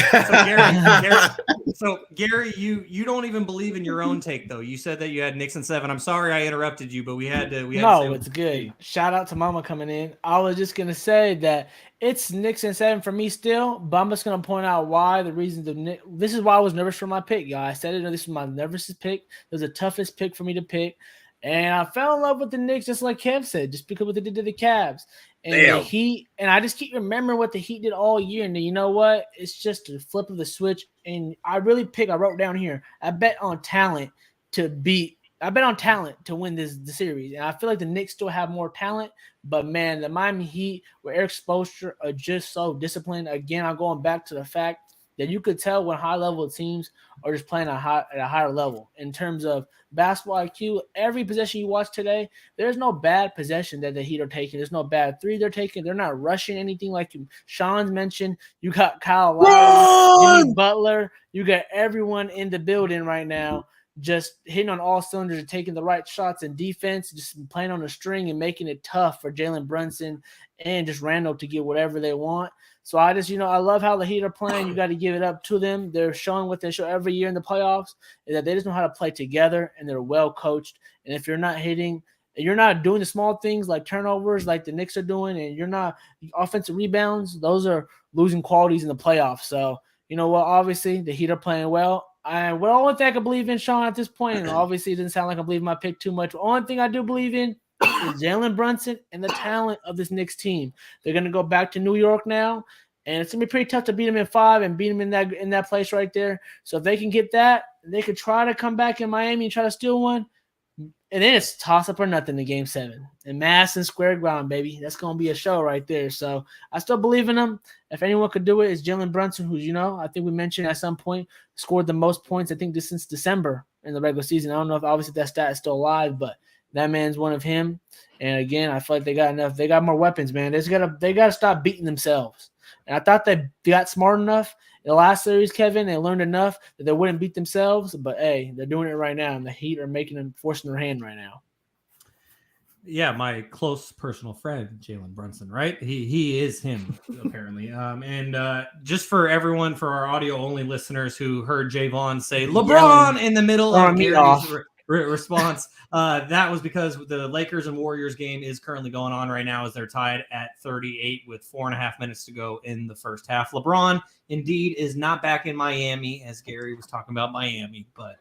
Garry, you don't even believe in your own take though. You said that you had Knicks in 7. I'm sorry I interrupted you, but we had to. No, it's good. Shout out to Mama coming in. I was just gonna say that it's Knicks in 7 for me still, but I'm just gonna point out why the reason this is why I was nervous for my pick, y'all. I said it. This was my nervousest pick. It was the toughest pick for me to pick, and I fell in love with the Knicks just like Kev said, just because of what they did to the Cavs. And Damn. the Heat, and I just keep remembering what the Heat did all year. And you know what? It's just a flip of the switch. And I wrote down here, I bet on talent to win the series. And I feel like the Knicks still have more talent. But, man, the Miami Heat with Eric Spoelstra are just so disciplined. Again, I'm going back to the fact that you could tell when high-level teams are just playing at a higher level. In terms of basketball IQ, every possession you watch today, there's no bad possession that the Heat are taking. There's no bad three they're taking. They're not rushing anything like Sean's mentioned. You got Kyle Lowry, Jimmy Butler. You got everyone in the building right now just hitting on all cylinders and taking the right shots and defense, just playing on a string and making it tough for Jalen Brunson and just Randall to get whatever they want. So I just, I love how the Heat are playing. You got to give it up to them. They're showing what they show every year in the playoffs, is that they just know how to play together and they're well coached. And if you're not hitting, you're not doing the small things like turnovers like the Knicks are doing, and you're not offensive rebounds, those are losing qualities in the playoffs. So, you know what? Obviously, the Heat are playing well. And the only thing I can believe in, Shaun, at this point, and obviously it doesn't sound like I believe my pick too much. The only thing I do believe in is Jalen Brunson and the talent of this Knicks team. They're going to go back to New York now, and it's going to be pretty tough to beat them in 5 and beat them in that place right there. So if they can get that, they could try to come back in Miami and try to steal one. And then it's toss-up or nothing in Game 7. And Madison Square Garden, baby. That's going to be a show right there. So I still believe in them. If anyone could do it, it's Jalen Brunson, who's, I think we mentioned at some point, scored the most points, I think, this since December in the regular season. I don't know if obviously that stat is still alive, but that man's one of him. And, again, I feel like they got enough. They got more weapons, man. They got to stop beating themselves. And I thought they got smart enough in the last series, Kevin. They learned enough that they wouldn't beat themselves. But, hey, they're doing it right now, and the Heat are forcing their hand right now. Yeah, my close personal friend, Jalen Brunson, right? He is him, apparently. And just for everyone, for our audio-only listeners who heard Jaevon say LeBron in the middle of Gary's response, that was because the Lakers and Warriors game is currently going on right now as they're tied at 38 with 4.5 minutes to go in the first half. LeBron, indeed, is not back in Miami, as Garry was talking about Miami, but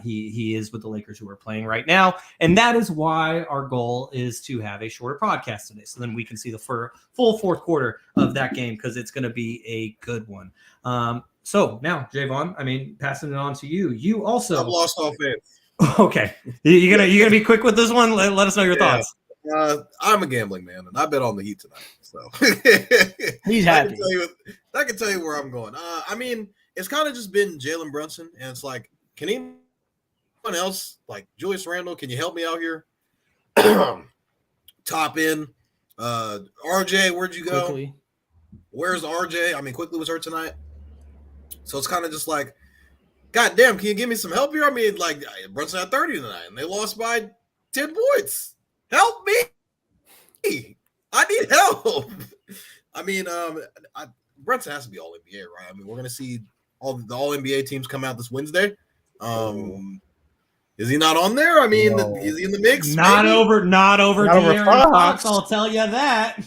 he is with the Lakers who are playing right now. And that is why our goal is to have a shorter podcast today. So then we can see the full fourth quarter of that game, because it's going to be a good one. So now, Jaevon, passing it on to you. You also... I've lost all faith. Okay. You gonna be quick with this one? Let us know your thoughts. I'm a gambling man, and I bet on the Heat tonight. So he's happy. I can tell you where I'm going. It's kind of just been Jalen Brunson, and it's like, can anyone else, like Julius Randle, can you help me out here? Top in. RJ, where'd you go? Quickly. Where's RJ? Quickly was hurt tonight. So it's kind of just like, God damn, can you give me some help here? Brunson had 30 tonight, and they lost by 10 points. Help me. I need help. Brunson has to be All-NBA, right? We're going to see the All-NBA teams come out this Wednesday. Is he not on there? Is he in the mix? Not over De'Aaron Fox, I'll tell you that.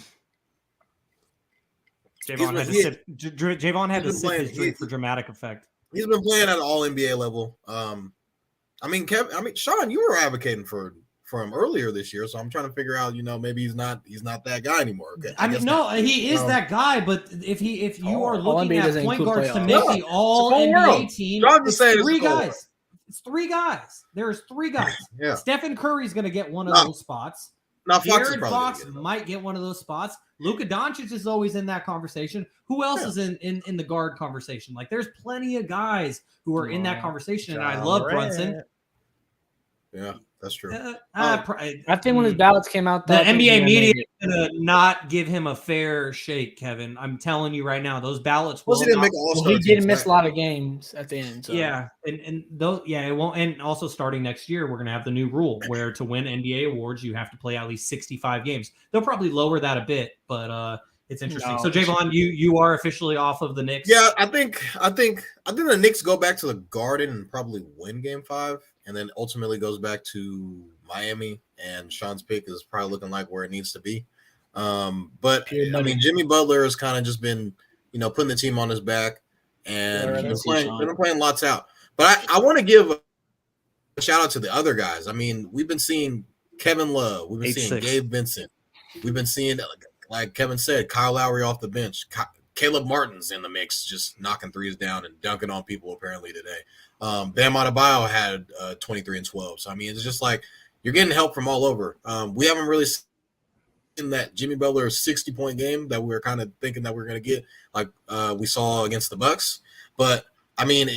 Javon had to sip his drink for dramatic effect. He's been playing at an All-NBA level. Shaun, you were advocating for him earlier this year, so I'm trying to figure out, maybe he's not that guy anymore. Okay. He is that guy, but if you are looking at point guards to make the All-NBA team, it's 3 guys. It's 3 guys. There's 3 guys. Yeah. Stephen Curry's going to get one of those spots. Now, Fox might get one of those spots. Luka Doncic is always in that conversation. Who else is in the guard conversation? There's plenty of guys who are in that conversation, and I love Brunson. Yeah, that's true. I think when his ballots came out, the NBA media is going to not give him a fair shake, Kevin. I'm telling you right now, those ballots will he did miss a lot of games at the end. So. Yeah, and those, it won't. And also starting next year, we're going to have the new rule where to win NBA awards, you have to play at least 65 games. They'll probably lower that a bit, but it's interesting. No. So Jaevon, you are officially off of the Knicks. Yeah, I think the Knicks go back to the Garden and probably win Game 5, and then ultimately goes back to Miami. And Sean's pick is probably looking like where it needs to be. But I mean, Jimmy Butler has kind of just been, putting the team on his back, and been playing lots out. But I want to give a shout out to the other guys. I mean, we've been seeing Kevin Love, we've been seeing Gabe Vincent, we've been seeing, like Kevin said, Kyle Lowry off the bench. Caleb Martin's in the mix, just knocking threes down and dunking on people apparently today. Bam Adebayo had 23 and 12. So, I mean, it's just like you're getting help from all over. We haven't really seen that Jimmy Butler 60-point game that we were kind of thinking that we are going to get, like we saw against the Bucks. But, I mean,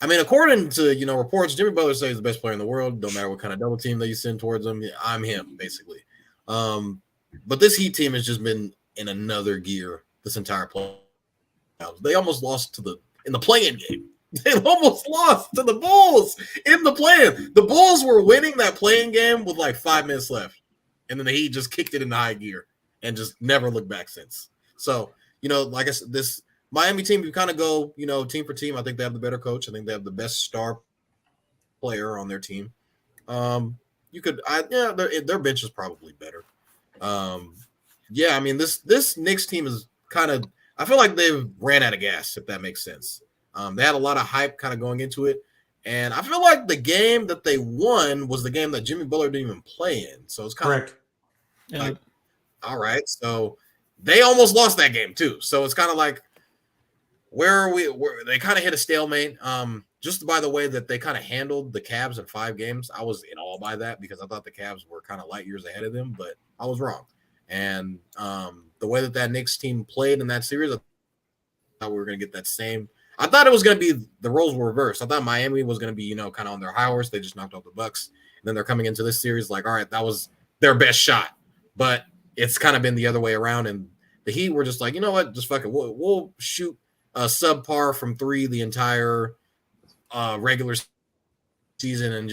according to, reports, Jimmy Butler says he's the best player in the world. Don't matter what kind of double team that you send towards him. I'm him, basically. But this Heat team has just been in another gear this entire playoffs. They almost lost in the play-in game. They almost lost to the Bulls in the play-in. The Bulls were winning that play-in game with like 5 minutes left. And then the Heat just kicked it into high gear and just never looked back since. So, like I said, this Miami team, you kind of go, team for team. I think they have the better coach. I think they have the best star player on their team. Their bench is probably better. I mean, this Knicks team is kind of, I feel like they've ran out of gas, if that makes sense. They had a lot of hype kind of going into it. And I feel like the game that they won was the game that Jimmy Butler didn't even play in. So it's kind of like, all right. So they almost lost that game too. So it's kind of like, where they kind of hit a stalemate. Just by the way that they kind of handled the Cavs in 5 games, I was in awe by that because I thought the Cavs were kind of light years ahead of them, but I was wrong. And the way that Knicks team played in that series, I thought we were going to get that same. I thought it was going to be the roles were reversed. I thought Miami was going to be, kind of on their high horse. They just knocked off the Bucks. And then they're coming into this series like, all right, that was their best shot. But it's kind of been the other way around. And the Heat were just like, you know what, just fuck it. We'll shoot a subpar from 3 the entire regular season and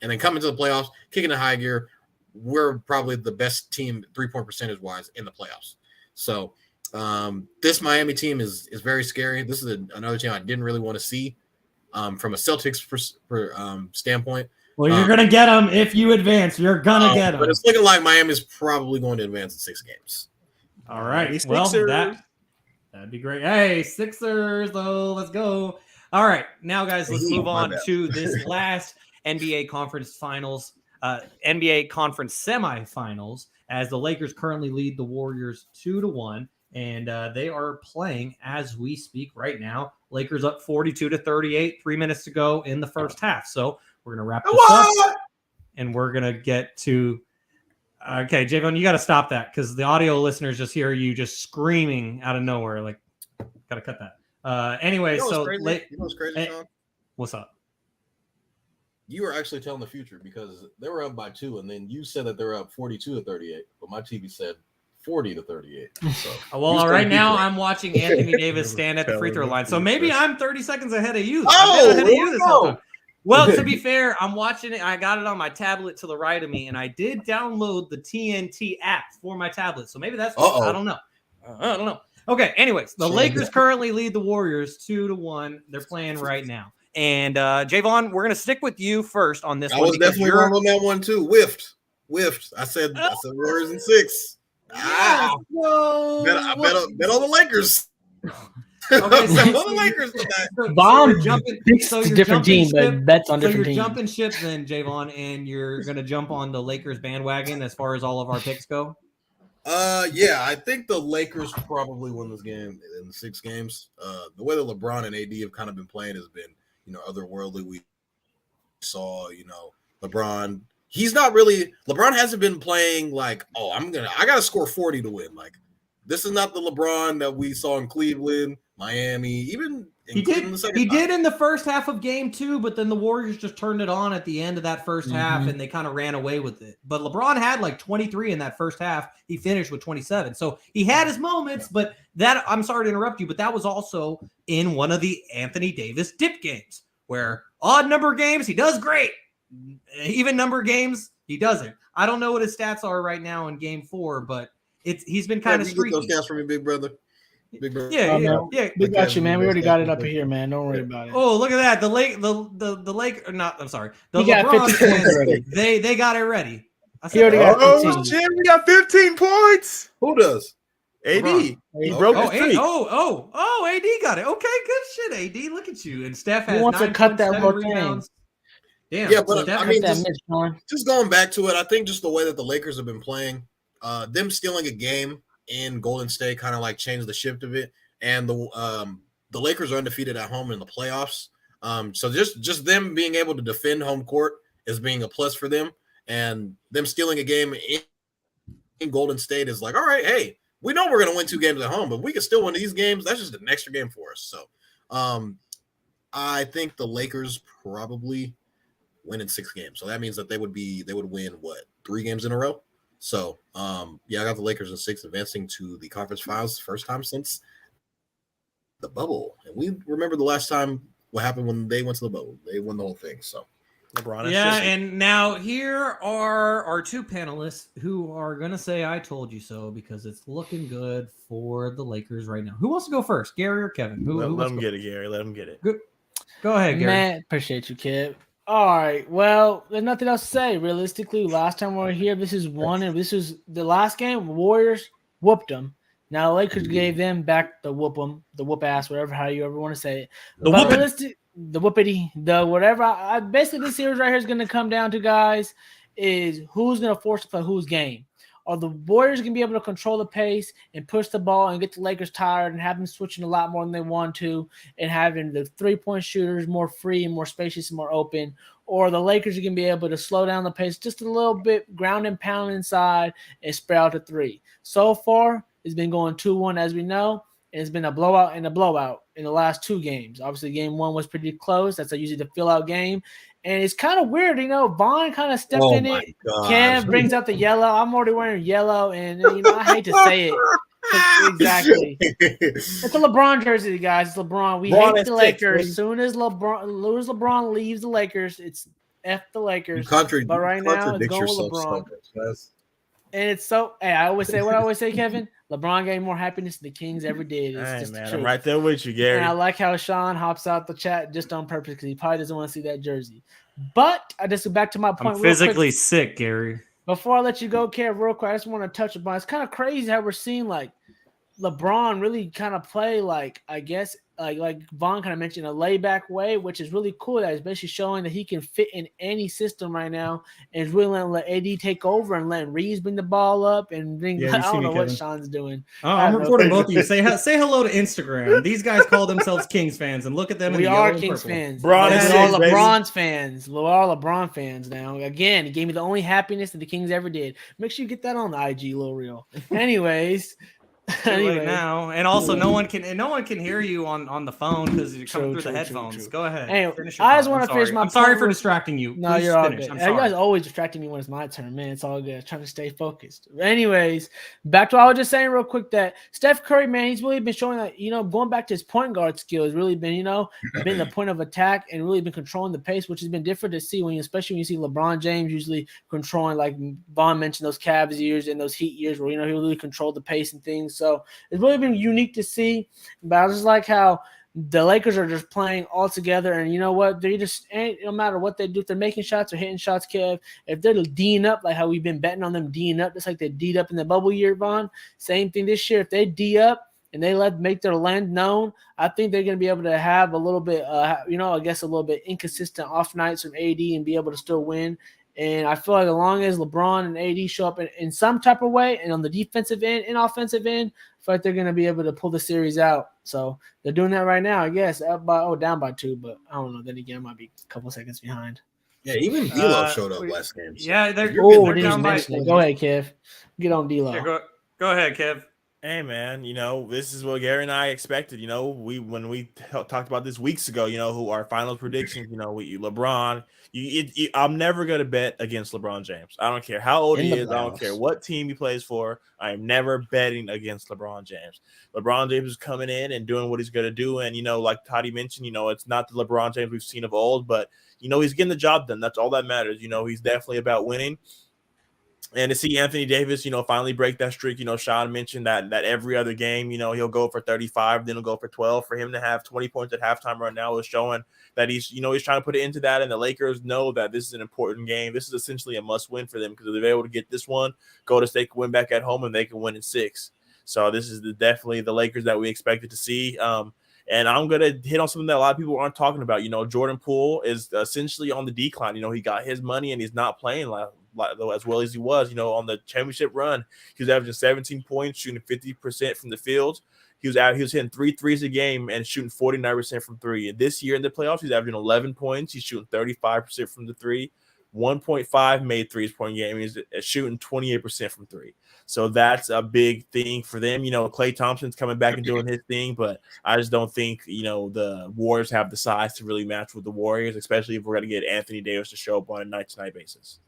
then come into the playoffs, kicking a high gear. We're probably the best team 3-point percentage wise in the playoffs. So this Miami team is very scary. This is another team I didn't really want to see from a Celtics standpoint. Well, you're going to get them if you advance. You're going to get them. But it's looking like Miami's probably going to advance in 6 games. All right. Well, that'd be great. Hey, Sixers, though. Let's go. All right. Now, guys, let's move on to this last NBA Conference Finals, NBA Conference semifinals, as the Lakers currently lead the Warriors 2-1, and they are playing as we speak right now. Lakers up 42-38, 3 minutes to go in the first half. So we're going to wrap this up, and we're going to get to okay, Jaevon, you got to stop that because the audio listeners just hear you just screaming out of nowhere. Like, got to cut that. Anyway, you know what's crazy, Sean? What's up? You were actually telling the future because they were up by 2, and then you said that they were up 42-38, but my TV said 40-38. So well, right now I'm watching Anthony Davis stand at the free throw line, so maybe I'm 30 seconds ahead of you. Well, to be fair, I'm watching it. I got it on my tablet to the right of me, and I did download the TNT app for my tablet. So maybe that's I don't know. Okay, anyways, the Lakers currently lead the Warriors 2-1. They're playing right now. And Jaevon, we're gonna stick with you first on this one. I was definitely wrong on that one too. Whiffed. I said Warriors in 6. Yes, I bet on the Lakers. Okay, so you're different team, but bets on different teams. So you're jumping ship then, Jaevon, and you're gonna jump on the Lakers bandwagon as far as all of our picks go. Yeah, I think the Lakers probably win this game in 6 games. The way that LeBron and AD have kind of been playing has been, otherworldly. We saw, LeBron. LeBron hasn't been playing like, I gotta score 40 to win. Like, this is not the LeBron that we saw in Cleveland, Miami, even he did in the first half of game 2, but then the Warriors just turned it on at the end of that first half and they kind of ran away with it. But LeBron had like 23 in that first half. He finished with 27. So he had his moments, but I'm sorry to interrupt you, but that was also in one of the Anthony Davis dip games where odd number games, he does great. Even number games, he doesn't. I don't know what his stats are right now in game 4, but he's been kind of You get those streaky. stats from me, big brother. Big brother. Yeah. We got you, man. We already got it up here, man. Don't worry about it. Oh, look at that. The Lake, or not, I'm sorry. The He got LeBron 15 points fans, already. they got it ready. He already got Oh 15. shit, we got 15 points. Who does? AD. LeBron. He Oh, broke Oh, the streak. AD got it. Okay, good shit, AD. Look at you. And Steph He has wants to 9 cut points, that 7 little thing. rebounds. Damn. Yeah, but Steph- I mean, That just- Mitch, Sean. Just going back to it, I think just the way that the Lakers have been playing, them stealing a game in Golden State kind of like changed the shift of it. And the Lakers are undefeated at home in the playoffs. So just them being able to defend home court is being a plus for them. And them stealing a game in Golden State is like, all right, hey, we know we're going to win 2 games at home, but we can still win these games. That's just an extra game for us. So I think the Lakers probably win in 6 games. So that means that they would win 3 games in a row. So yeah, I got the Lakers in 6, advancing to the conference finals, first time since the bubble. And we remember the last time what happened when they went to the bubble. They won the whole thing. So LeBron. Yeah, and now here are our 2 panelists who are going to say I told you so because it's looking good for the Lakers right now. Who wants to go first, Gary or Kevin? Who let wants him to go? get it, Gary. Let him get it. Go ahead, Gary. Man, appreciate you, kid. All right. Well, there's nothing else to say. Realistically, last time we were here, this is the last game. Warriors whooped them. Now the Lakers gave them back the whoop ass, whatever, how you ever want to say it. The But whoopity. the whoopity, the whatever. Basically, this series right here is going to come down to, guys, is who's going to force to play whose game. Are the Warriors going to be able to control the pace and push the ball and get the Lakers tired and have them switching a lot more than they want to and having the three-point shooters more free and more spacious and more open? Or the Lakers are going to be able to slow down the pace just a little bit, ground and pound inside, and spread out to 3. So far, it's been going 2-1, as we know, and it's been a blowout and a blowout in the last 2 games. Obviously, game 1 was pretty close. That's usually the fill-out game. And it's kind of weird, Vaughn kind of stepped in it. Kev brings out the yellow. I'm already wearing yellow, and I hate to say it. Exactly. It's a LeBron jersey, guys. It's LeBron. We hate the Lakers. As soon as LeBron leaves the Lakers, it's F the Lakers. But right now, it's going with LeBron. And it's so, hey, I always say, Kevin, LeBron gave more happiness than the Kings ever did. It's Hey, just man, the truth. I'm right there with you, Gary. And I like how Sean hops out the chat just on purpose because he probably doesn't want to see that jersey. But I just go back to my point. I'm physically sick, Gary. Before I let you go, Kev, real quick, I just want to touch upon. It's kind of crazy how we're seeing like LeBron really kind of play like, I guess, like Vaughn kind of mentioned, a layback way, which is really cool. That is basically showing that he can fit in any system right now, and is really let AD take over and letting Reeves bring the ball up and bring. Yeah, I don't know what Kevin. Sean's doing. Oh, I'm recording both of you. Say hello to Instagram. These guys call themselves Kings fans, and look at them. We in are yellow Kings and purple. fans. Bron We're is all six, baby. LeBron's fans. We're all LeBron fans now. Again, he gave me the only happiness that the Kings ever did. Make sure you get that on the IG, little reel. Anyways. Right now, and also no one can hear you on the phone because you're coming through the headphones. True. Go ahead. Anyway, Finish your I just thought. want I'm to finish sorry. my I'm sorry point for with- distracting you. No, Please you're all finish. good. I'm You sorry. guys always distracting me when it's my turn, man. It's all good. Trying to stay focused. Anyways, back to what I was just saying real quick that Steph Curry, man, he's really been showing that, going back to his point guard skills, really been, been the point of attack and really been controlling the pace, which has been different to see especially when you see LeBron James usually controlling, like Vaughn mentioned, those Cavs years and those Heat years where, he really controlled the pace and things. So it's really been unique to see. But I just like how the Lakers are just playing all together, and you know what? They just no matter what they do, if they're making shots or hitting shots, Kev, if they're D'ing up like how we've been betting on them D'ing up, just like they D'd up in the bubble year, Vaughn. Same thing this year. If they D up and they make their land known, I think they're going to be able to have a little bit, I guess a little bit inconsistent off nights from AD and be able to still win. And I feel like as long as LeBron and AD show up in some type of way, and on the defensive end and offensive end, I feel like they're going to be able to pull the series out. So they're doing that right now, I guess. Down by 2, but I don't know. Then again, it might be a couple seconds behind. Yeah, even D'Lo showed up last game. So. Yeah, they're Didn't down by. mention it. Go ahead, Kev. Get on D-Lo. Yeah, go ahead, Kev. Hey man, this is what Gary and I expected. When we talked about this weeks ago, who our finals predictions. LeBron. I'm never gonna bet against LeBron James. I don't care how old he is. I don't care what team he plays for. I am never betting against LeBron James. LeBron James is coming in and doing what he's gonna do, and like Toddy mentioned, it's not the LeBron James we've seen of old, but he's getting the job done. That's all that matters. He's definitely about winning. And to see Anthony Davis, finally break that streak, Shaun mentioned that every other game, he'll go for 35, then he'll go for 12. For him to have 20 points at halftime right now is showing that he's trying to put it into that. And the Lakers know that this is an important game. This is essentially a must win for them because if they're able to get this one, Golden State can win back at home and they can win in 6. So this is definitely the Lakers that we expected to see. And I'm going to hit on something that a lot of people aren't talking about. Jordan Poole is essentially on the decline. He got his money and he's not playing as well as he was. On the championship run, he was averaging 17 points, shooting 50% from the field. He was hitting 3 threes a game and shooting 49% from 3. And this year in the playoffs, he's averaging 11 points. He's shooting 35% from the 3, 1.5 made 3-point game. He's shooting 28% from 3. So that's a big thing for them. Klay Thompson's coming back and doing his thing, but I just don't think, the Warriors have the size to really match with the Warriors, especially if we're going to get Anthony Davis to show up on a night-to-night basis.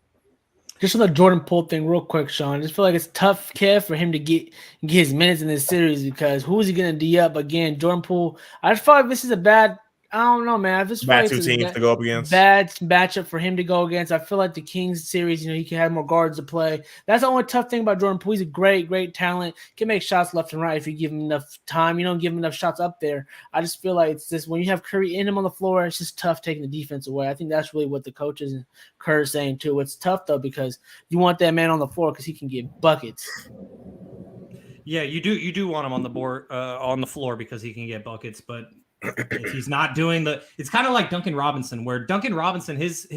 Just on the Jordan Poole thing real quick, Shaun, I just feel like it's tough, Kev, for him to get his minutes in this series because who is he going to D up again? Jordan Poole, I just feel like this is a bad – I don't know, man. I just feel Bad like two teams to go up against. Bad matchup for him to go against. I feel like the Kings series, he can have more guards to play. That's the only tough thing about Jordan Poole. He's a great, great talent. Can make shots left and right if you give him enough time. You don't give him enough shots up there. I just feel like it's just when you have Curry in him on the floor, it's just tough taking the defense away. I think that's really what the coaches and Kerr is saying too. It's tough though because you want that man on the floor because he can get buckets. Yeah, you do want him on the board, on the floor because he can get buckets, but if he's not doing it's kind of like Duncan Robinson, where Duncan Robinson, his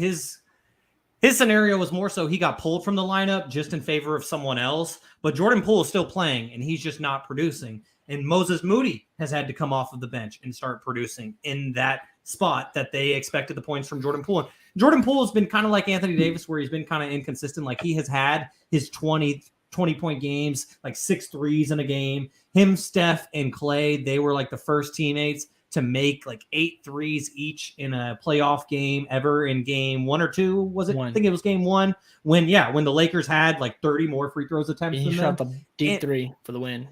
scenario was more so he got pulled from the lineup just in favor of someone else, but Jordan Poole is still playing and he's just not producing. And Moses Moody has had to come off of the bench and start producing in that spot that they expected the points from Jordan Poole. And Jordan Poole has been kind of like Anthony Davis, where he's been kind of inconsistent. Like he has had his 20-point games, like 6 threes in a game. Him, Steph, and Klay, they were like the first teammates to make like 8 threes each in a playoff game ever in game 1 or 2. Was it? 1. I think it was game 1 when the Lakers had like 30 more free throws attempts. He shot the deep 3 for the win.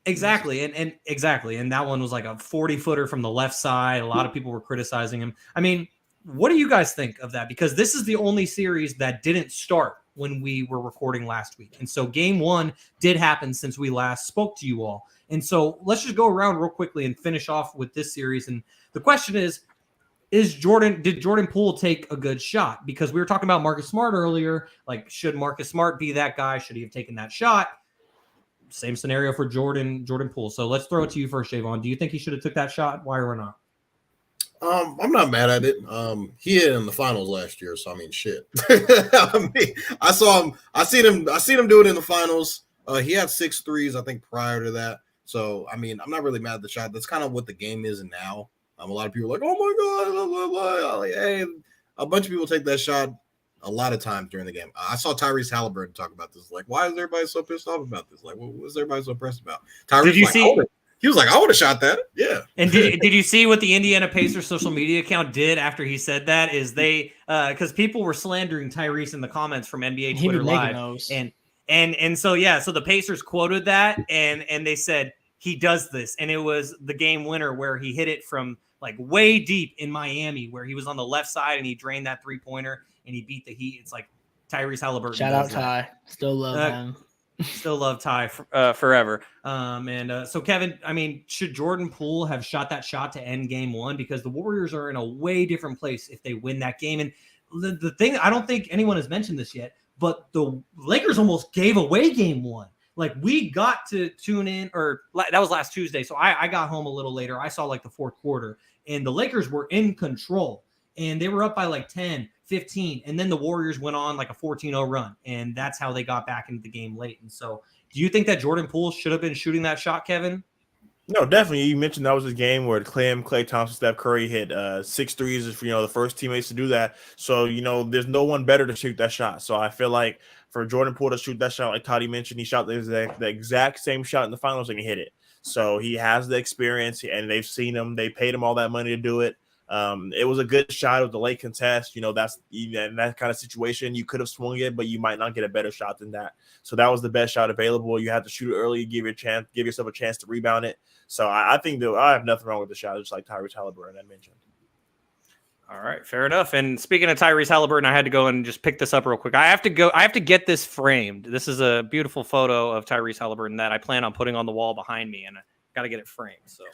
Exactly. And exactly. And that one was like a 40-footer from the left side. A lot of people were criticizing him. I mean, what do you guys think of that? Because this is the only series that didn't start when we were recording last week. And so game 1 did happen since we last spoke to you all. And so let's just go around real quickly and finish off with this series. And the question is did Jordan Poole take a good shot? Because we were talking about Marcus Smart earlier. Like, should Marcus Smart be that guy? Should he have taken that shot? Same scenario for Jordan Poole. So let's throw it to you first, Jaevon. Do you think he should have took that shot? Why or not? I'm not mad at it. He hit in the finals last year, so I mean, shit. I saw him. I seen him do it in the finals. He had 6 threes, I think, prior to that. So I mean, I'm not really mad at the shot. That's kind of what the game is now. A lot of people are like, oh my god, blah, blah, blah. Like, hey, a bunch of people take that shot a lot of times during the game. I saw Tyrese Halliburton talk about this. Like, why is everybody so pissed off about this? Like, what was everybody so pressed about? Tyrese, did you see? He was like, I would have shot that. Yeah. And did you see what the Indiana Pacers social media account did after he said that? Is they because people were slandering Tyrese in the comments from NBA Twitter Live, and so so the Pacers quoted that and they said he does this, and it was the game winner where he hit it from like way deep in Miami, where he was on the left side and he drained that 3-pointer and he beat the Heat. It's like Tyrese Halliburton. Shout out Ty, still love him. Still love Ty forever. So Kevin, I mean, should Jordan Poole have shot that shot to end game 1? Because the Warriors are in a way different place if they win that game. And the thing, I don't think anyone has mentioned this yet, but the Lakers almost gave away game 1. Like, we got to tune in, or that was last Tuesday. So I got home a little later. I saw like the 4th quarter, and the Lakers were in control, and they were up by like 10, 15, and then the Warriors went on like a 14-0 run, and that's how they got back into the game late. And so do you think that Jordan Poole should have been shooting that shot, Kevin? No, definitely. You mentioned that was a game where Klay Thompson, Steph Curry hit 6 threes for the first teammates to do that. So there's no one better to shoot that shot. So I feel like for Jordan Poole to shoot that shot, like Toddy mentioned, he shot the exact same shot in the finals and he hit it. So he has the experience, and they've seen him. They paid him all that money to do it. It was a good shot. It was a late contest. That's in that kind of situation, you could have swung it, but you might not get a better shot than that. So that was the best shot available. You had to shoot it early, give yourself a chance to rebound it. So I think that I have nothing wrong with the shot, just like Tyrese Halliburton I mentioned. All right, fair enough. And speaking of Tyrese Halliburton, I had to go and just pick this up real quick. I have to get this framed. This is a beautiful photo of Tyrese Halliburton that I plan on putting on the wall behind me, and I got to get it framed. So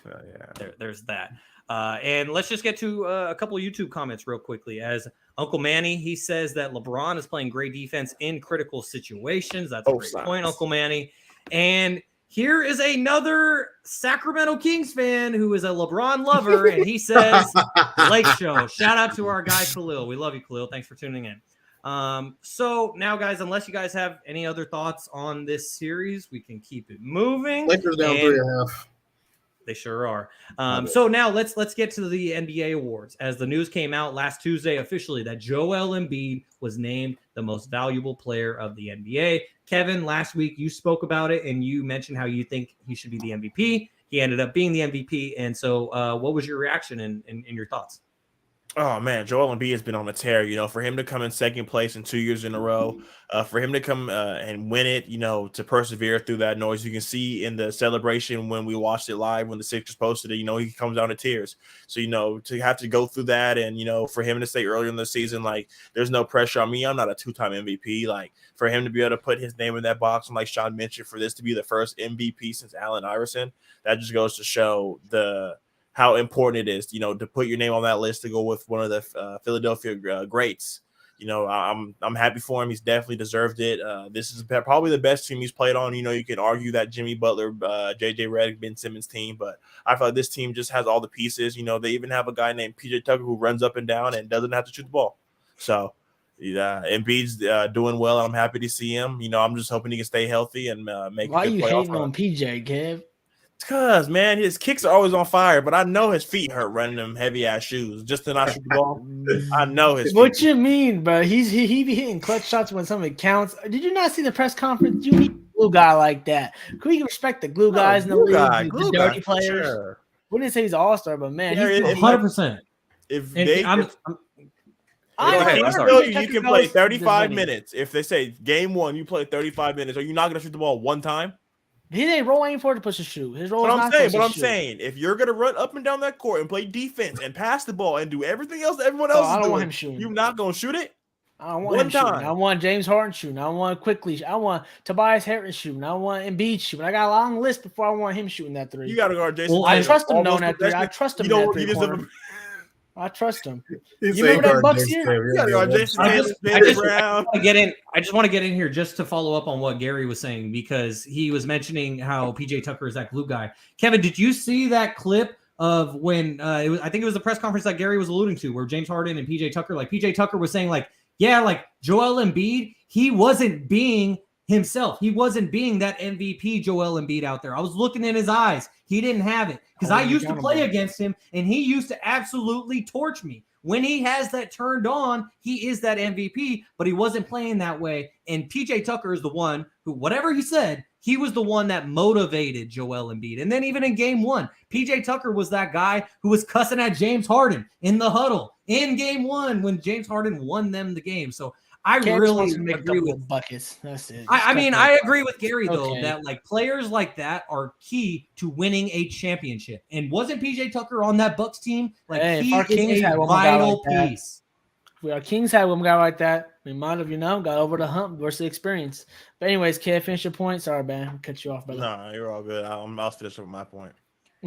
there's that. And let's just get to a couple of YouTube comments real quickly. As Uncle Manny, he says that LeBron is playing great defense in critical situations. That's a great point, Uncle Manny. And here is another Sacramento Kings fan who is a LeBron lover, and he says, Lake Show. Shout out to our guy, Khalil. We love you, Khalil. Thanks for tuning in. So now, guys, unless you guys have any other thoughts on this series, we can keep it moving. Lakers down 3.5. They sure are. So now let's get to the NBA awards. As the news came out last Tuesday officially that Joel Embiid was named the most valuable player of the NBA. Kevin, last week you spoke about it and you mentioned how you think he should be the MVP. He ended up being the MVP. And so what was your reaction and your thoughts? Oh, man, Joel Embiid has been on a tear, for him to come in second place in 2 years in a row, for him to come and win it, to persevere through that noise. You can see in the celebration when we watched it live, when the Sixers posted it, he comes down to tears. So, to have to go through that and, for him to say earlier in the season, like, there's no pressure on me. I'm not a two-time MVP. Like, for him to be able to put his name in that box, and like Shaun mentioned, for this to be the first MVP since Allen Iverson, that just goes to show how important it is, to put your name on that list to go with one of the Philadelphia greats. I'm happy for him. He's definitely deserved it. This is probably the best team he's played on. You can argue that Jimmy Butler, JJ Redick, Ben Simmons team, but I feel like this team just has all the pieces. They even have a guy named PJ Tucker who runs up and down and doesn't have to shoot the ball. So Embiid's doing well. I'm happy to see him. I'm just hoping he can stay healthy and make. Why a good you playoff hating run. on PJ, Kev? Because, man, his kicks are always on fire, but I know his feet hurt running them heavy-ass shoes just to not shoot the ball. I know his feet. What you mean, bro? He be hitting clutch shots when something counts. Did you not see the press conference? You need a glue guy like that. Can we respect the glue guys in the league, the dirty players? Sure. We didn't say he's an all-star, but, man, he's 100%. If they you can play 35 minutes. If they say game one, you play 35 minutes, are you not going to shoot the ball one time? He ain't role ain't for to push a shoot. His role What I'm saying, if you're gonna run up and down that court and play defense and pass the ball and do everything else that everyone else is doing, want him shooting. You're not gonna shoot it. I don't want him shooting. I want James Harden shooting. I want Quickly. I want Tobias Harris shooting. I want Embiid shooting. I got a long list before I want him shooting that three. You got to guard Jason. Well, I trust him knowing that three. I trust him that three. I trust him. You remember that Bucks here? I just want to get in here just to follow up on what Gary was saying, because he was mentioning how PJ Tucker is that glue guy. Kevin, did you see that clip of when I think it was the press conference that Gary was alluding to, where James Harden and PJ Tucker was saying Joel Embiid, he wasn't being himself. He wasn't being that MVP Joel Embiid out there. I was looking in his eyes. He didn't have it, because I used to play against him and he used to absolutely torch me. When he has that turned on, he is that MVP, but he wasn't playing that way. And PJ Tucker is the one who, whatever he said, he was the one that motivated Joel Embiid. And then even in game one, PJ Tucker was that guy who was cussing at James Harden in the huddle in game one when James Harden won them the game. So I really agree with buckets. That's it. I agree with Gary though, that players like that are key to winning a championship. And wasn't PJ Tucker on that Bucks team? He is a vital piece. If our Kings had one guy like that, we might have, got over the hump versus the experience. But anyways, Kev, finish your point. Sorry, man, I'll cut you off, brother. No, you're all good. I'll finish with my point.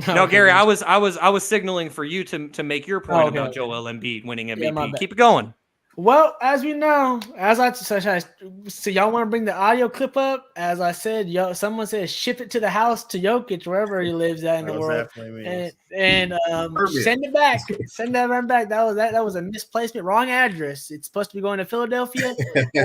No, Gary, I was signaling for you to make your point about Joel Embiid winning MVP. Yeah, keep it going. Well, as we know, so y'all want to bring the audio clip up? As I said, someone said ship it to the house to Jokic, wherever he lives at in the world, and send it back. Send that right back. That was a misplacement, wrong address. It's supposed to be going to Philadelphia,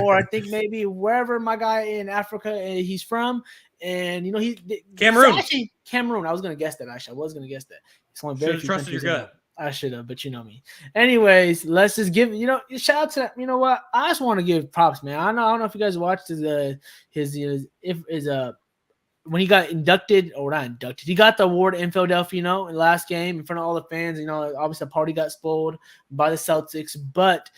or I think maybe wherever my guy in Africa he's from. And he's Cameroon. Cameroon. I was gonna guess that. Actually, I was gonna guess that. It's only very few trusted your gut. I should have, but you know me. Anyways, let's just give shout out to that. You know what? I just want to give props, man. I don't know if you guys watched when he got inducted or not inducted. He got the award in Philadelphia, in the last game in front of all the fans. Obviously the party got spoiled by the Celtics, but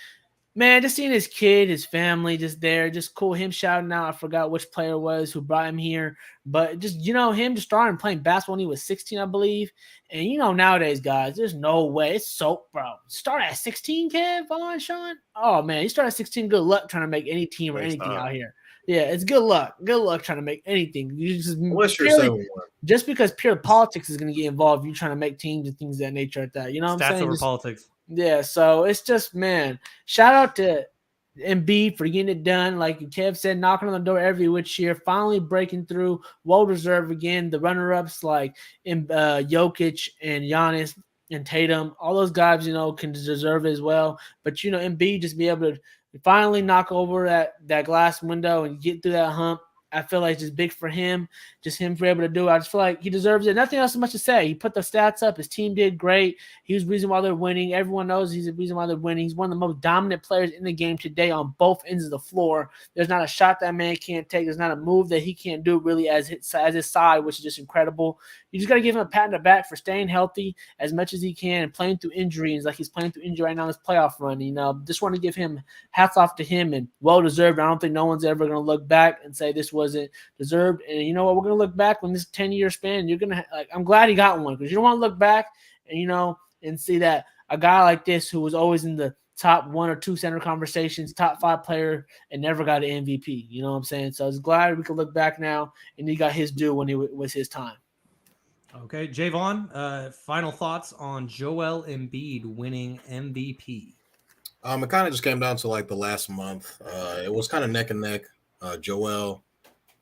Man, just seeing his kid, his family just there, just cool. Him shouting out, I forgot which player it was who brought him here, but just, him just starting playing basketball when he was 16, I believe. And, nowadays, guys, there's no way. It's so, bro. Start at 16, Jaevon, Shaun? Oh, man, you start at 16, good luck trying to make any team or anything out here. Yeah, it's good luck. Good luck trying to make anything. You just Unless you're 7-1. Just because pure politics is going to get involved, you're trying to make teams and things of that nature like that. You know what I'm saying? Stats over politics. Yeah, so it's just, man, shout out to Embiid for getting it done. Like Kev said, knocking on the door every which year, finally breaking through. Well deserved again. The runner-ups like Jokic and Giannis and Tatum, all those guys, can deserve it as well. But, Embiid just be able to finally knock over that glass window and get through that hump. I feel like it's just big for him, just him for able to do it. I just feel like he deserves it. Nothing else much to say. He put the stats up. His team did great. He was the reason why they're winning. Everyone knows he's the reason why they're winning. He's one of the most dominant players in the game today on both ends of the floor. There's not a shot that man can't take. There's not a move that he can't do really as his side, which is just incredible. You just got to give him a pat on the back for staying healthy as much as he can and playing through injuries like he's playing through injury right now in this playoff run. Just want to give him hats off to him and well-deserved. I don't think no one's ever going to look back and say this wasn't deserved. And you know what? We're going to look back when this 10-year span, you're going to I'm glad he got one because you don't want to look back and see that a guy like this who was always in the top 1 or 2 center conversations, top 5 player, and never got an MVP. You know what I'm saying? So I was glad we could look back now and he got his due when it was his time. Okay, Jaevon, final thoughts on Joel Embiid winning MVP? It kind of just came down to like the last month. It was kind of neck and neck. Joel,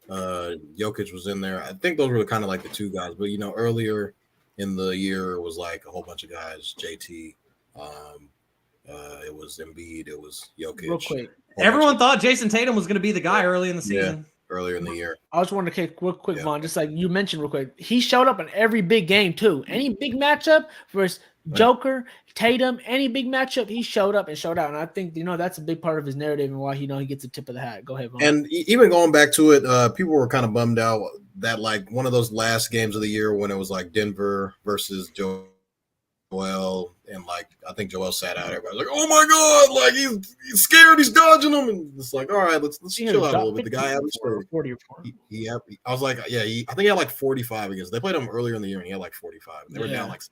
Jokic was in there. I think those were kind of like the 2 guys. But earlier in the year, it was like a whole bunch of guys. JT, it was Embiid, it was Jokic. Real quick, everyone thought Jason Tatum was going to be the guy early in the season. Yeah. Earlier in the year. I just wanted to real quick, Vaughn, just like you mentioned real quick. He showed up in every big game too. Any big matchup versus Joker, Tatum, any big matchup, he showed up and showed out. And I think, that's a big part of his narrative and why, he gets a tip of the hat. Go ahead, Vaughn. And even going back to it, people were kind of bummed out that like one of those last games of the year when it was like Denver versus Joel, and like I think Joel sat out. Everybody's like, "Oh my god!" Like he's scared. He's dodging them, and it's like, all right, let's chill out a little bit. The guy averaged 40 or 40. I was like, yeah, I think he had like 45 against. They played him earlier in the year, and he had like 45. They were down like.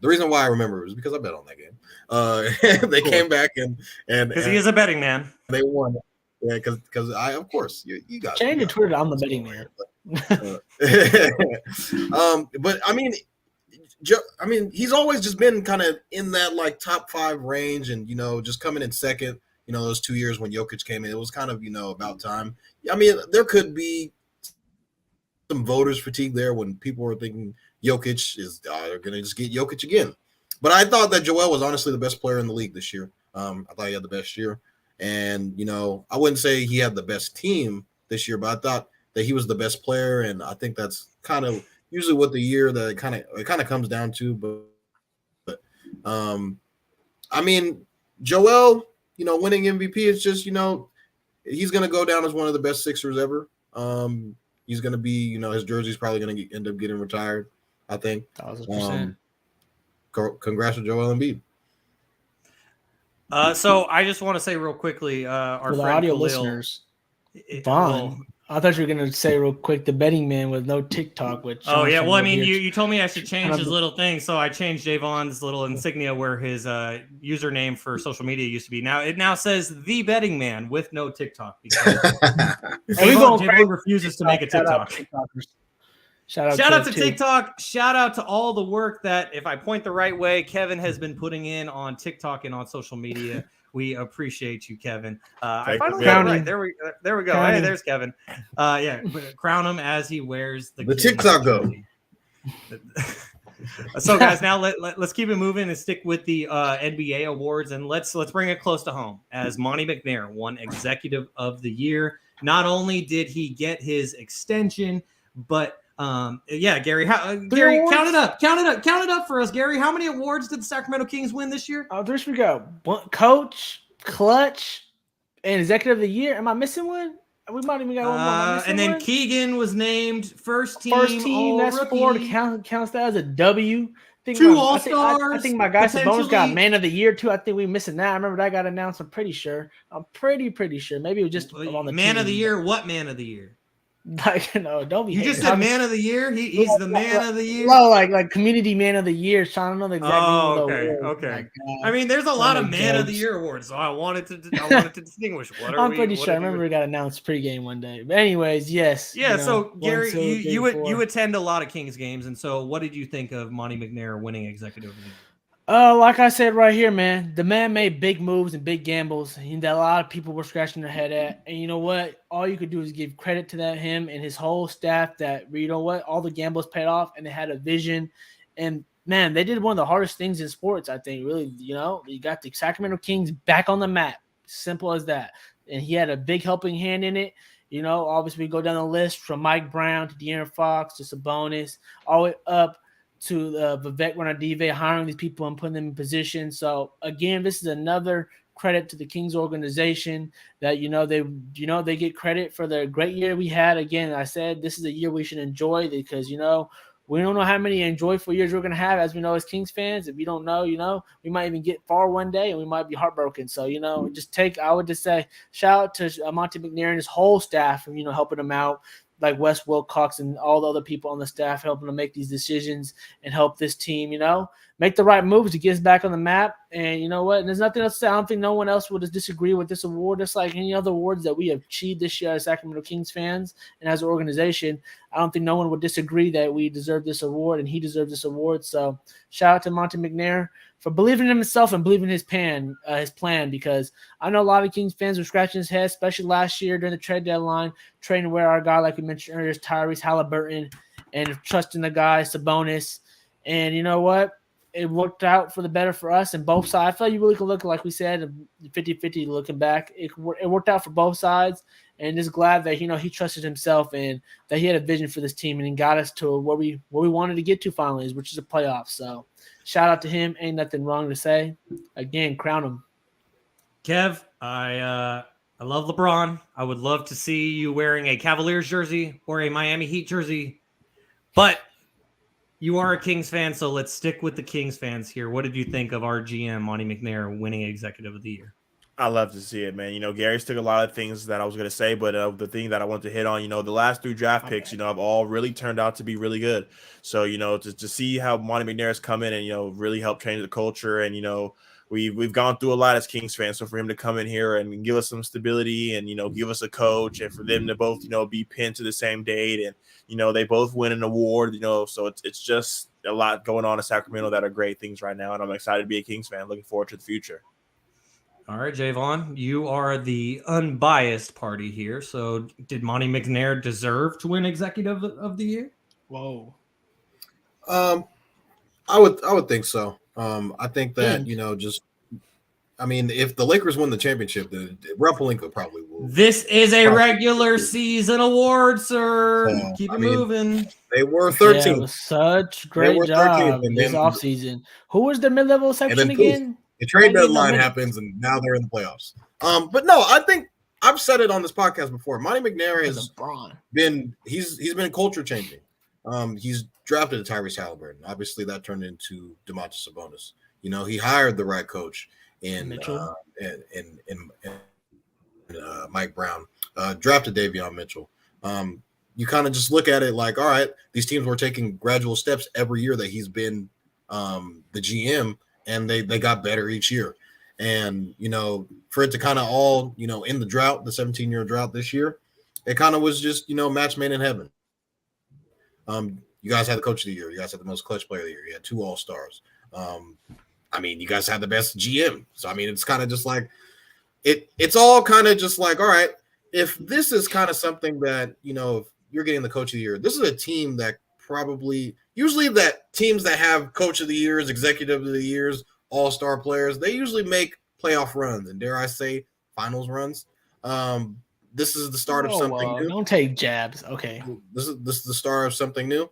The reason why I remember it was because I bet on that game. They came back and because he is a betting man. They won. Yeah, because I of course you got change your Twitter. I'm the betting man. But I mean, he's always just been kind of in that like top 5 range, and just coming in second. Those 2 years when Jokic came in, it was kind of about time. I mean, there could be some voters fatigue there when people were thinking Jokic is going to just get Jokic again. But I thought that Joel was honestly the best player in the league this year. I thought he had the best year, and I wouldn't say he had the best team this year, but I thought that he was the best player, and I think that's kind of usually what the year that it kind of comes down to. But I mean, Joel, winning MVP is just he's going to go down as one of the best Sixers ever. He's going to be his jersey's probably going to end up getting retired, I think. 1,000%. Congrats to Joel Embiid. So I just want to say real quickly, our For the friend audio Khalil, listeners, Vaughn, I thought you were going to say real quick the betting man with no TikTok. Which well, I mean, you told me I should change his little thing, so I changed Jaevon's little insignia where his username for social media used to be. Now it now says the betting man with no TikTok because Jaevon refuses to make a TikTok. Shout out to TikTok. Shout out to all the work that, if I point the right way, Kevin has been putting in on TikTok and on social media. We appreciate you, Kevin. I finally got it right. There we go. Hey, there's Kevin. Crown him as he wears the TikTok go. So, guys, now let's keep it moving and stick with the NBA awards, and let's bring it close to home. As Monte McNair won Executive of the Year, not only did he get his extension, but Garry, Garry, count it up for us, Garry. How many awards did the Sacramento Kings win this year? Oh, there we go. Coach, clutch, and Executive of the Year. Am I missing one? We might even got one more. And then Keegan was named first team. That's 4. Counts that as a W. Two I All-Stars, think my guy Sabonis got potentially- Man of the Year too. I think we missing that. I remember that got announced. I'm pretty sure. pretty sure. Maybe it was just on the Man of the team. Year. What Man of the Year? Like, no, don't be. You just said Man of the Year. He's the Man of the Year. No, like Community Man of the Year. Sean, I don't know the exact name of the award. Okay. My God. I mean, there's a lot of Like Man of the jokes. Year awards, so I wanted to distinguish. What are I'm we? pretty what sure. I are we- remember it got announced pregame one day. But anyways, yes. Yeah. you know, So 1, Gary, 2, 3, you 4. attend a lot of Kings games, and so what did you think of Monte McNair winning Executive of the Year? Like I said right here, man, the man made big moves and big gambles that a lot of people were scratching their head at. And you know what? All you could do is give credit to him and his whole staff that, you know what, all the gambles paid off and they had a vision. And man, they did one of the hardest things in sports, I think, really. You got the Sacramento Kings back on the map. Simple as that. And he had a big helping hand in it. Obviously we go down the list from Mike Brown to De'Aaron Fox to Sabonis, all the way up to Vivek Ranadive, hiring these people and putting them in position. So again, this is another credit to the Kings organization that they get credit for the great year we had. Again, I said this is a year we should enjoy because we don't know how many joyful years we're gonna have, as we know as Kings fans. If you don't know, we might even get far one day and we might be heartbroken. So I would just say shout out to Monte McNair and his whole staff for helping him out. Like Wes Wilcox and all the other people on the staff helping to make these decisions and help this team, make the right moves to get us back on the map. And you know what? And there's nothing else to say. I don't think no one else would disagree with this award. Just like any other awards that we have achieved this year as Sacramento Kings fans and as an organization, I don't think no one would disagree that we deserve this award and he deserves this award. So shout out to Monte McNair for believing in himself and believing his plan, because I know a lot of Kings fans were scratching his head, especially last year during the trade deadline, trading away our guy, like we mentioned earlier, is Tyrese Halliburton, and trusting the guy, Sabonis. And you know what? It worked out for the better for us and both sides. I feel you really could look, like we said, 50-50 looking back. It worked out for both sides, and just glad that he trusted himself and that he had a vision for this team and he got us to where we wanted to get to finally, which is a playoff. So shout out to him. Ain't nothing wrong to say. Again, crown him. Kev, I love LeBron. I would love to see you wearing a Cavaliers jersey or a Miami Heat jersey, but you are a Kings fan, so let's stick with the Kings fans here. What did you think of our GM, Monte McNair, winning Executive of the Year? I love to see it, man. Gary's took a lot of things that I was going to say, but the thing that I want to hit on, the last 3 draft picks, have all really turned out to be really good. So, to see how Monte McNair has come in and, really helped change the culture. And, we've gone through a lot as Kings fans. So for him to come in here and give us some stability and, give us a coach, and for them to both, be pinned to the same date and, they both win an award, so it's just a lot going on in Sacramento that are great things right now. And I'm excited to be a Kings fan, looking forward to the future. All right, Jaevon, you are the unbiased party here. So did Monte McNair deserve to win Executive of the Year? Whoa. I would think so. I think that, if the Lakers win the championship, then Rob Pelinka probably will. This is a regular season award, sir. Keep it moving. They were 13. Yeah, it was such great job this offseason. Who was the mid-level section again? The trade deadline happens, and now they're in the playoffs. But no, I think I've said it on this podcast before. Monte McNair has been been culture changing. He's drafted a Tyrese Halliburton. Obviously, that turned into Domantas Sabonis. He hired the right coach in Mike Brown. Drafted Davion Mitchell. You kind of just look at it like, all right, these teams were taking gradual steps every year that he's been the GM, and they got better each year. And, for it to kind of all, in the drought, the 17-year drought this year, it kind of was just, match made in heaven. You guys had the coach of the year. You guys had the most clutch player of the year. You had 2 all-stars. You guys had the best GM. So, it's kind of just like it's all kind of just like, all right, if this is kind of something that, if you're getting the coach of the year, this is a team that usually that teams that have coach of the years, executive of the years, all-star players, they usually make playoff runs and, dare I say, finals runs. This is the start of something new. Don't take jabs. Okay. This is the start of something new.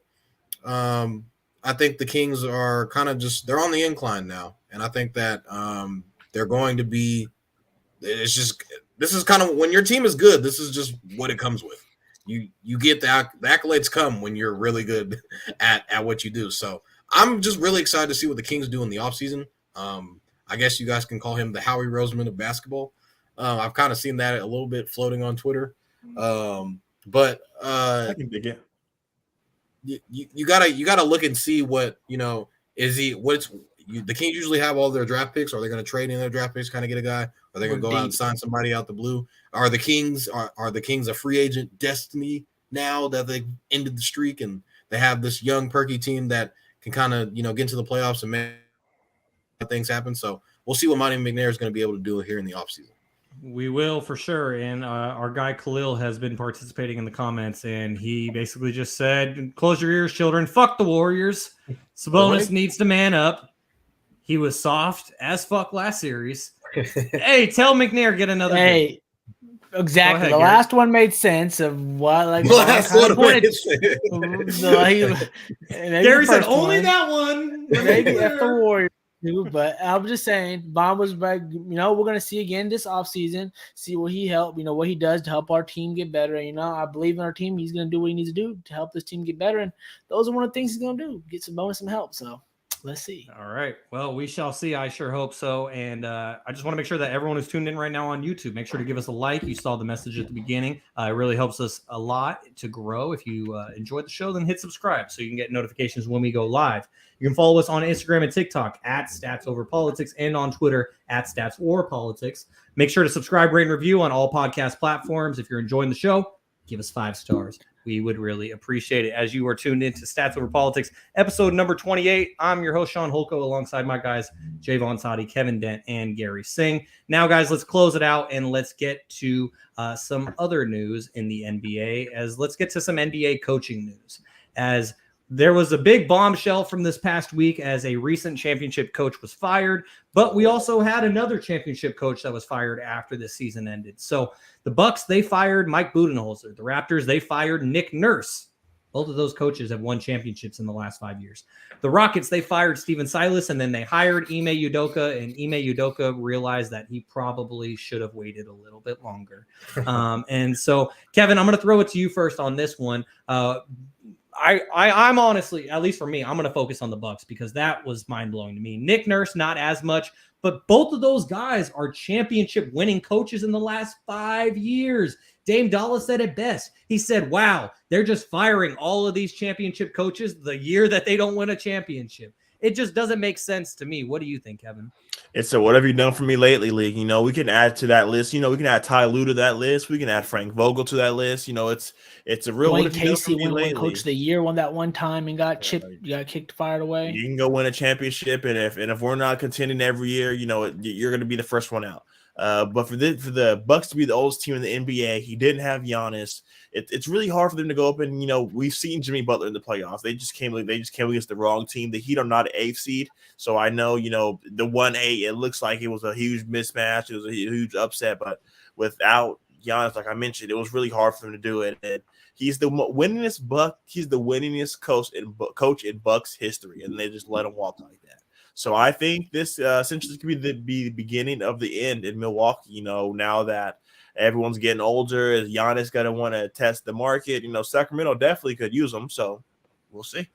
I think the Kings are kind of they're on the incline now. And I think that they're going to be this is kind of when your team is good, this is just what it comes with. You get the accolades come when you're really good at what you do. So I'm just really excited to see what the Kings do in the offseason. I guess you guys can call him the Howie Roseman of basketball. I've kind of seen that a little bit floating on Twitter. But I can dig it. you gotta look and see what the Kings usually have all their draft picks. Are they going to trade in their draft picks, kind of get a guy? Are they going to go out and sign somebody out the blue? Are the Kings a free agent destiny now that they ended the streak and they have this young perky team that can kind of get into the playoffs and make things happen? So we'll see what Monte McNair is going to be able to do here in the offseason. We will for sure. And our guy Khalil has been participating in the comments, and he basically just said, close your ears, children. Fuck the Warriors. Sabonis needs to man up. He was soft as fuck last series. Hey, tell McNair get another game. Exactly. Ahead, the Garry. last one made sense of what Gary said only that one. Maybe F the Warriors. But I'm just saying, Bond was like, we're going to see again this offseason, see what he helped, what he does to help our team get better. I believe in our team. He's going to do what he needs to do to help this team get better. And those are one of the things he's going to do, get some bonus, some help. So let's see. All right. Well, we shall see. I sure hope so. And I just want to make sure that everyone who's tuned in right now on YouTube, make sure to give us a like. You saw the message at the beginning. It really helps us a lot to grow. If you enjoyed the show, then hit subscribe so you can get notifications when we go live. You can follow us on Instagram and TikTok at StatsOverPolitics and on Twitter at StatsWarPolitics. Make sure to subscribe, rate, and review on all podcast platforms. If you're enjoying the show, give us 5 stars. We would really appreciate it. As you are tuned into Stats Over Politics, episode number 28. I'm your host, Sean Holko, alongside my guys, Jaevon Sadi, Kevin Dent, and Gary Singh. Now, guys, let's close it out and let's get to some other news in the NBA. Let's get to some NBA coaching news. As there was a big bombshell from this past week as a recent championship coach was fired, but we also had another championship coach that was fired after the season ended. So the Bucks, they fired Mike Budenholzer. The Raptors, they fired Nick Nurse. Both of those coaches have won championships in the last 5 years. The Rockets, they fired Steven Silas, and then they hired Ime Udoka, and Ime Udoka realized that he probably should have waited a little bit longer. And so, Kevin, I'm going to throw it to you first on this one. I'm honestly, at least for me, I'm going to focus on the Bucks because that was mind-blowing to me. Nick Nurse, not as much, but both of those guys are championship-winning coaches in the last 5 years. Dame Dollar said it best. He said, wow, they're just firing all of these championship coaches the year that they don't win a championship. It just doesn't make sense to me. What do you think, Kevin? It's a what have you done for me lately league. We can add to that list. We can add Ty Lue to that list. We can add Frank Vogel to that list. It's a real Dwayne what have you done for Casey me lately. Coach of the Year, won that one time and got kicked, fired away. You can go win a championship, and if we're not contending every year, you're going to be the first one out. But for the Bucks to be the oldest team in the NBA, he didn't have Giannis. It's really hard for them to go up and we've seen Jimmy Butler in the playoffs. They just came against the wrong team. The Heat are not an 8th seed, so I know the 1-8. It looks like it was a huge mismatch. It was a huge upset, but without Giannis, like I mentioned, it was really hard for them to do it. And he's the winningest Buck. He's the winningest coach in Bucks history, and they just let him walk like that. So I think this essentially could be the beginning of the end in Milwaukee. Now that everyone's getting older, is Giannis going to want to test the market? Sacramento definitely could use him. So we'll see.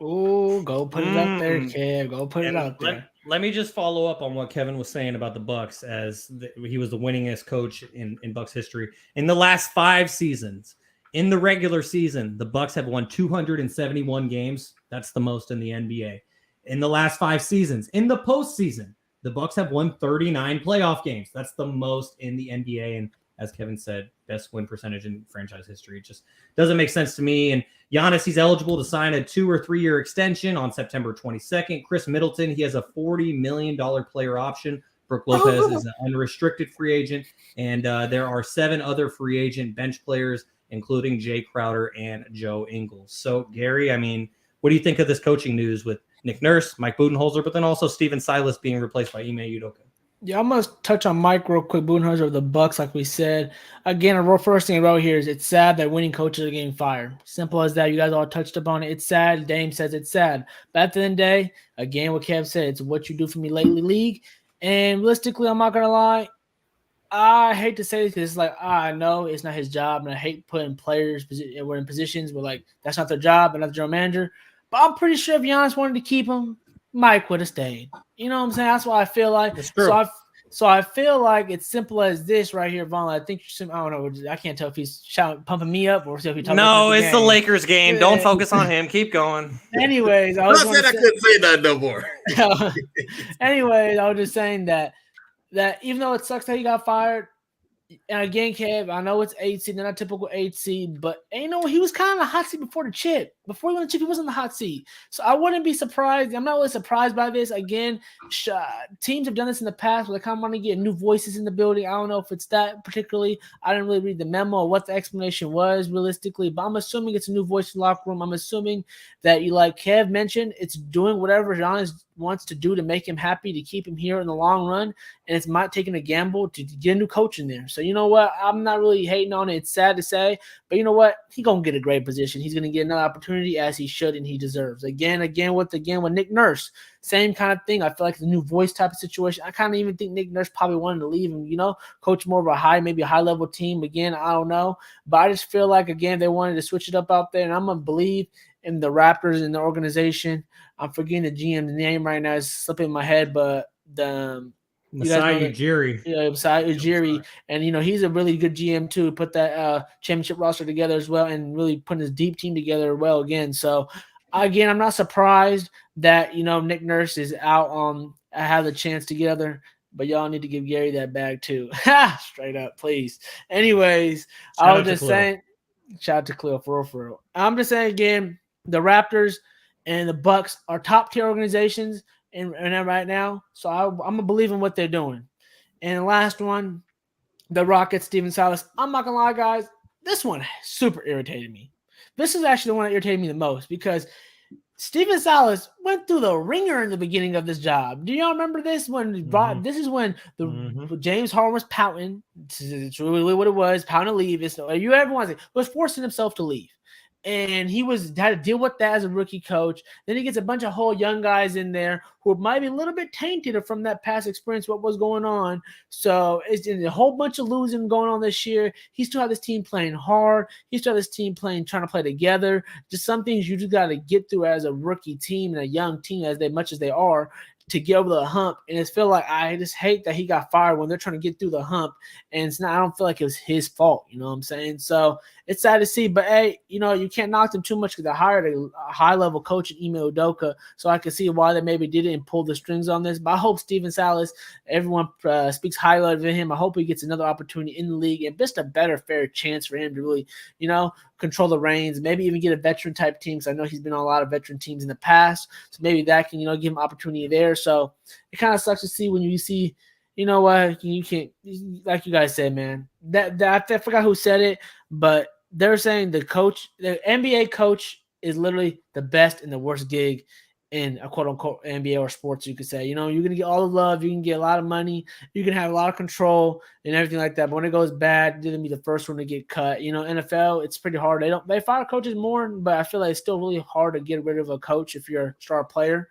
Oh, go put it out there, Kev. Go put it out there. Let me just follow up on what Kevin was saying about the Bucks, as he was the winningest coach in Bucks history. In the last 5 seasons, in the regular season, the Bucks have won 271 games. That's the most in the NBA. In the last 5 seasons, in the postseason, the Bucks have won 39 playoff games. That's the most in the NBA. And as Kevin said, best win percentage in franchise history. It just doesn't make sense to me. And Giannis, he's eligible to sign a 2 or 3 year extension on September 22nd. Chris Middleton, he has a $40 million player option. Brooke Lopez is an unrestricted free agent. And there are 7 other free agent bench players, including Jay Crowder and Joe Ingles. So, Gary, what do you think of this coaching news with Nick Nurse, Mike Budenholzer, but then also Steven Silas being replaced by Ime Udoka? Yeah, I'm going to touch on Mike real quick. Budenholzer of the Bucks, like we said. Again, the first thing I wrote here is it's sad that winning coaches are getting fired. Simple as that. You guys all touched upon it. It's sad. Dame says it's sad. But at the end of the day, again, what Kev said, it's what you do for me lately league. And realistically, I'm not going to lie, I hate to say this because it's like, I know it's not his job, and I hate putting players we're in positions where, like, that's not their job, they're not the general manager. But I'm pretty sure if Giannis wanted to keep him, Mike would have stayed. You know what I'm saying? That's why I feel like. It's true. So I feel like it's simple as this right here, Von. I think I don't know. I can't tell if he's pumping me up or if he's talking No, about it's the game. Lakers game. Don't focus on him. Keep going. Anyways, I I said I couldn't say that no more. Anyways, I was just saying that even though it sucks that he got fired, and again, Kev, I know it's 8 seed, not a typical 8 seed, but he was kind of the hot seed before the chip. Before he won the chip, he wasn't the hot seed. So I wouldn't be surprised. I'm not really surprised by this. Again, teams have done this in the past where they kind of want to get new voices in the building. I don't know if it's that particularly. I didn't really read the memo or what the explanation was realistically, but I'm assuming it's a new voice in the locker room. I'm assuming that, like Kev mentioned, it's doing whatever Giannis wants to do to make him happy, to keep him here in the long run, and it's not taking a gamble to get a new coach in there. So you know what? I'm not really hating on it. It's sad to say, but you know what? He's gonna get a great position. He's gonna get another opportunity as he should and he deserves. Again with Nick Nurse, same kind of thing. I feel like it's a new voice type of situation. I kind of even think Nick Nurse probably wanted to leave and coach more of maybe a high level team. Again, I don't know, but I just feel like again they wanted to switch it up out there, and I'm gonna believe in the Raptors and the organization. I'm forgetting the GM's name right now. It's slipping in my head, but Masai Ujiri. Yeah, Masai Ujiri. And, he's a really good GM, too. Put that championship roster together as well and really putting his deep team together well again. So, again, I'm not surprised that, Nick Nurse is out have the chance together. But y'all need to give Garry that bag, too. Straight up, please. Anyways, I was just saying – shout out to Khalil, for real. I'm just saying, again, the Raptors – and the Bucks are top-tier organizations in right now. So I'm going to believe in what they're doing. And the last one, the Rockets, Stephen Silas. I'm not going to lie, guys. This one super irritated me. This is actually the one that irritated me the most because Stephen Silas went through the ringer in the beginning of this job. Do y'all remember this? This is when James Harden was pouting. It's really what it was, pouting to leave. Everyone was forcing himself to leave. And he had to deal with that as a rookie coach. Then he gets a bunch of whole young guys in there who might be a little bit tainted from that past experience, what was going on. So it's a whole bunch of losing going on this year. He still had this team playing hard. He still had this team trying to play together. Just some things you just got to get through as a rookie team and a young team much as they are to get over the hump. And it's feel like I just hate that he got fired when they're trying to get through the hump. And I don't feel like it was his fault. You know what I'm saying? So it's sad to see, but hey, you can't knock them too much because they hired a high-level coach in Ime Udoka, so I can see why they maybe didn't pull the strings on this. But I hope Stephen Silas, everyone speaks highly of him. I hope he gets another opportunity in the league and just a better, fair chance for him to really, control the reins, maybe even get a veteran-type team because I know he's been on a lot of veteran teams in the past, so maybe that can, give him opportunity there. So it kind of sucks to see when you see – you know what? You can't, like you guys said, man. That I forgot who said it, but they're saying the NBA coach is literally the best and the worst gig in a quote unquote NBA or sports. You could say, you're gonna get all the love, you can get a lot of money, you can have a lot of control and everything like that. But when it goes bad, you're gonna be the first one to get cut. NFL, it's pretty hard. They fire coaches more, but I feel like it's still really hard to get rid of a coach if you're a star player,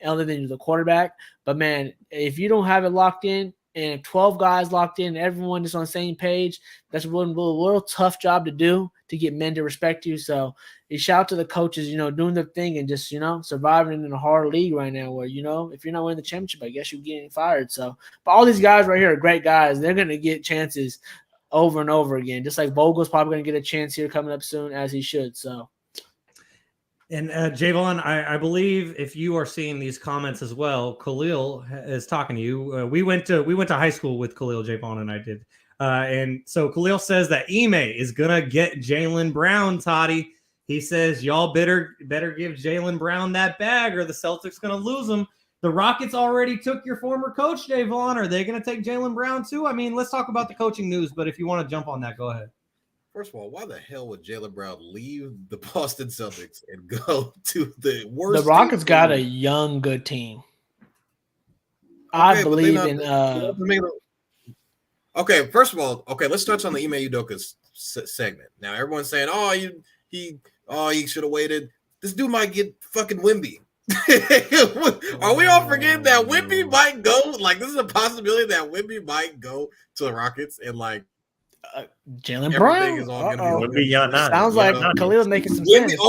other than the quarterback. But man, if you don't have it locked in and 12 guys locked in, everyone is on the same page, that's a real tough job to do to get men to respect you. So shout out to the coaches, doing their thing and just, surviving in a hard league right now where, if you're not winning the championship, I guess you're getting fired. So, but all these guys right here are great guys. They're going to get chances over and over again. Just like Vogel's probably going to get a chance here coming up soon as he should. So. And Jaevon, I believe if you are seeing these comments as well, Khalil is talking to you. We went to high school with Khalil, Jaevon and I did. And so Khalil says that Ime is gonna get Jaylen Brown, Toddy. He says y'all better give Jaylen Brown that bag or the Celtics gonna lose him. The Rockets already took your former coach, Jaevon. Are they gonna take Jaylen Brown too? I mean, let's talk about the coaching news, but if you want to jump on that, go ahead. First of all, why the hell would Jaylen Brown leave the Boston Celtics and go to the worst? The Rockets got a young, good team. I believe in. Okay, first of all, let's touch on the Ime Udoka segment. Now everyone's saying, he should have waited. This dude might get fucking Wemby. Are we all forgetting that Wemby might go? Like, this is a possibility that Wemby might go to the Rockets and like. Jalen Everything Brown. is all gonna be Uh-oh. Would be Giannis. Sounds like Yeah. Khalil's making some Wemby, sense.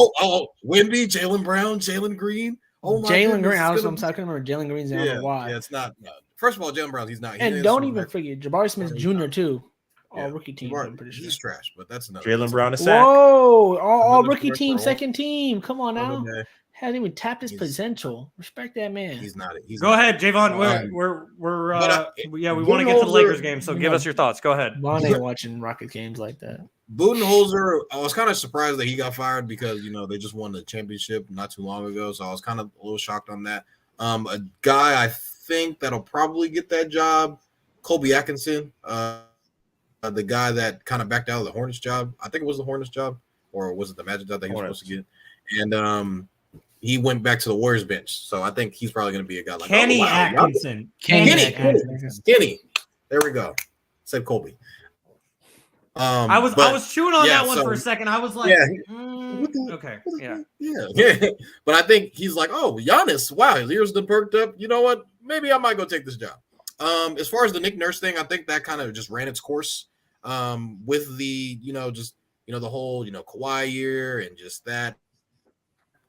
Wemby, Jalen Brown, Jalen Green. Oh my Jalen goodness, Green. I it's couldn't gonna remember Jalen Green's. I be- don't know why. Yeah, it's not. First of all, Jalen Brown, he's not. And he's don't from even Mexico. forget Jabari Smith Jr. too. All Yeah. rookie team. Jabari- I'm pretty sure. He's trash, but that's another. Jalen that's Brown is sack. Whoa! All Another rookie story team, for second team. Come on now. another day. Hasn't even tapped his He's- potential. Respect that man. He's not. He's Go not. ahead, Javon. Um, We're but, yeah, we want to get to the Budenholzer- Lakers game, so give us your thoughts. Go ahead. Vaughn ain't watching Rocket games like that. Budenholzer, I was kind of surprised that he got fired because they just won the championship not too long ago, so I was kind of a little shocked on that. A guy I think that'll probably get that job, Colby Atkinson, the guy that kind of backed out of the Hornets job. I think it was the Hornets job, or was it the Magic job that he was supposed to get? And he went back to the Warriors bench, so I think he's probably going to be a guy like Kenny wow, Atkinson. Kenny. There we go. Said Colby. I was chewing on that one for a second. I was like, okay, yeah. But I think he's like, oh, Giannis, wow, his ears done perked up. You know what? Maybe I might go take this job. As far as the Nick Nurse thing, I think that kind of just ran its course. With the, the whole, Kawhi year and just that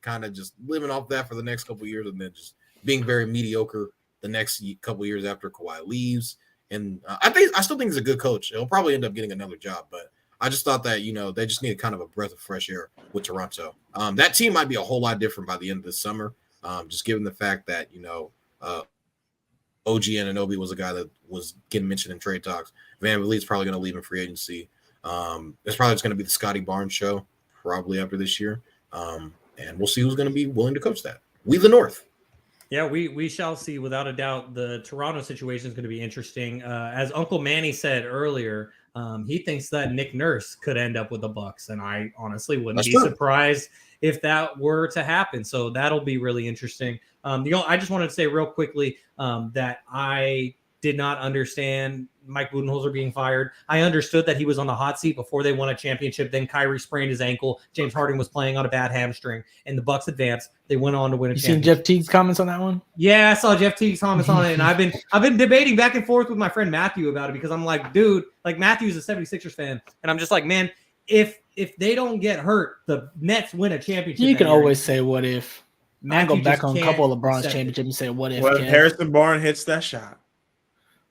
kind of just living off that for the next couple of years and then just being very mediocre the next couple of years after Kawhi leaves. And I still think he's a good coach. He'll probably end up getting another job, but I just thought that, they just needed kind of a breath of fresh air with Toronto. That team might be a whole lot different by the end of this summer, just given the fact that, OG Anunoby was a guy that was getting mentioned in trade talks. Van Vliet's probably going to leave in free agency. It's probably just going to be the Scotty Barnes show probably after this year. And we'll see who's going to be willing to coach that. We the North. Yeah, we shall see. Without a doubt, the Toronto situation is going to be interesting. As Uncle Manny said earlier, he thinks that Nick Nurse could end up with the Bucks, and I honestly wouldn't be surprised if that were to happen. So that'll be really interesting. I just wanted to say real quickly that I did not understand Mike Budenholzer being fired. I understood that he was on the hot seat before they won a championship. Then Kyrie sprained his ankle. James Harden was playing on a bad hamstring, and the Bucks advanced. They went on to win a championship. You seen Jeff Teague's comments on that one? Yeah, I saw Jeff Teague's comments on it, and I've been debating back and forth with my friend Matthew about it because I'm like, dude, like Matthew's a 76ers fan, and I'm just like, man, if they don't get hurt, the Nets win a championship. You can always say what if. I go back on a just couple of LeBron's accept it. championships and say what if. What if Harrison Barnes hits that shot?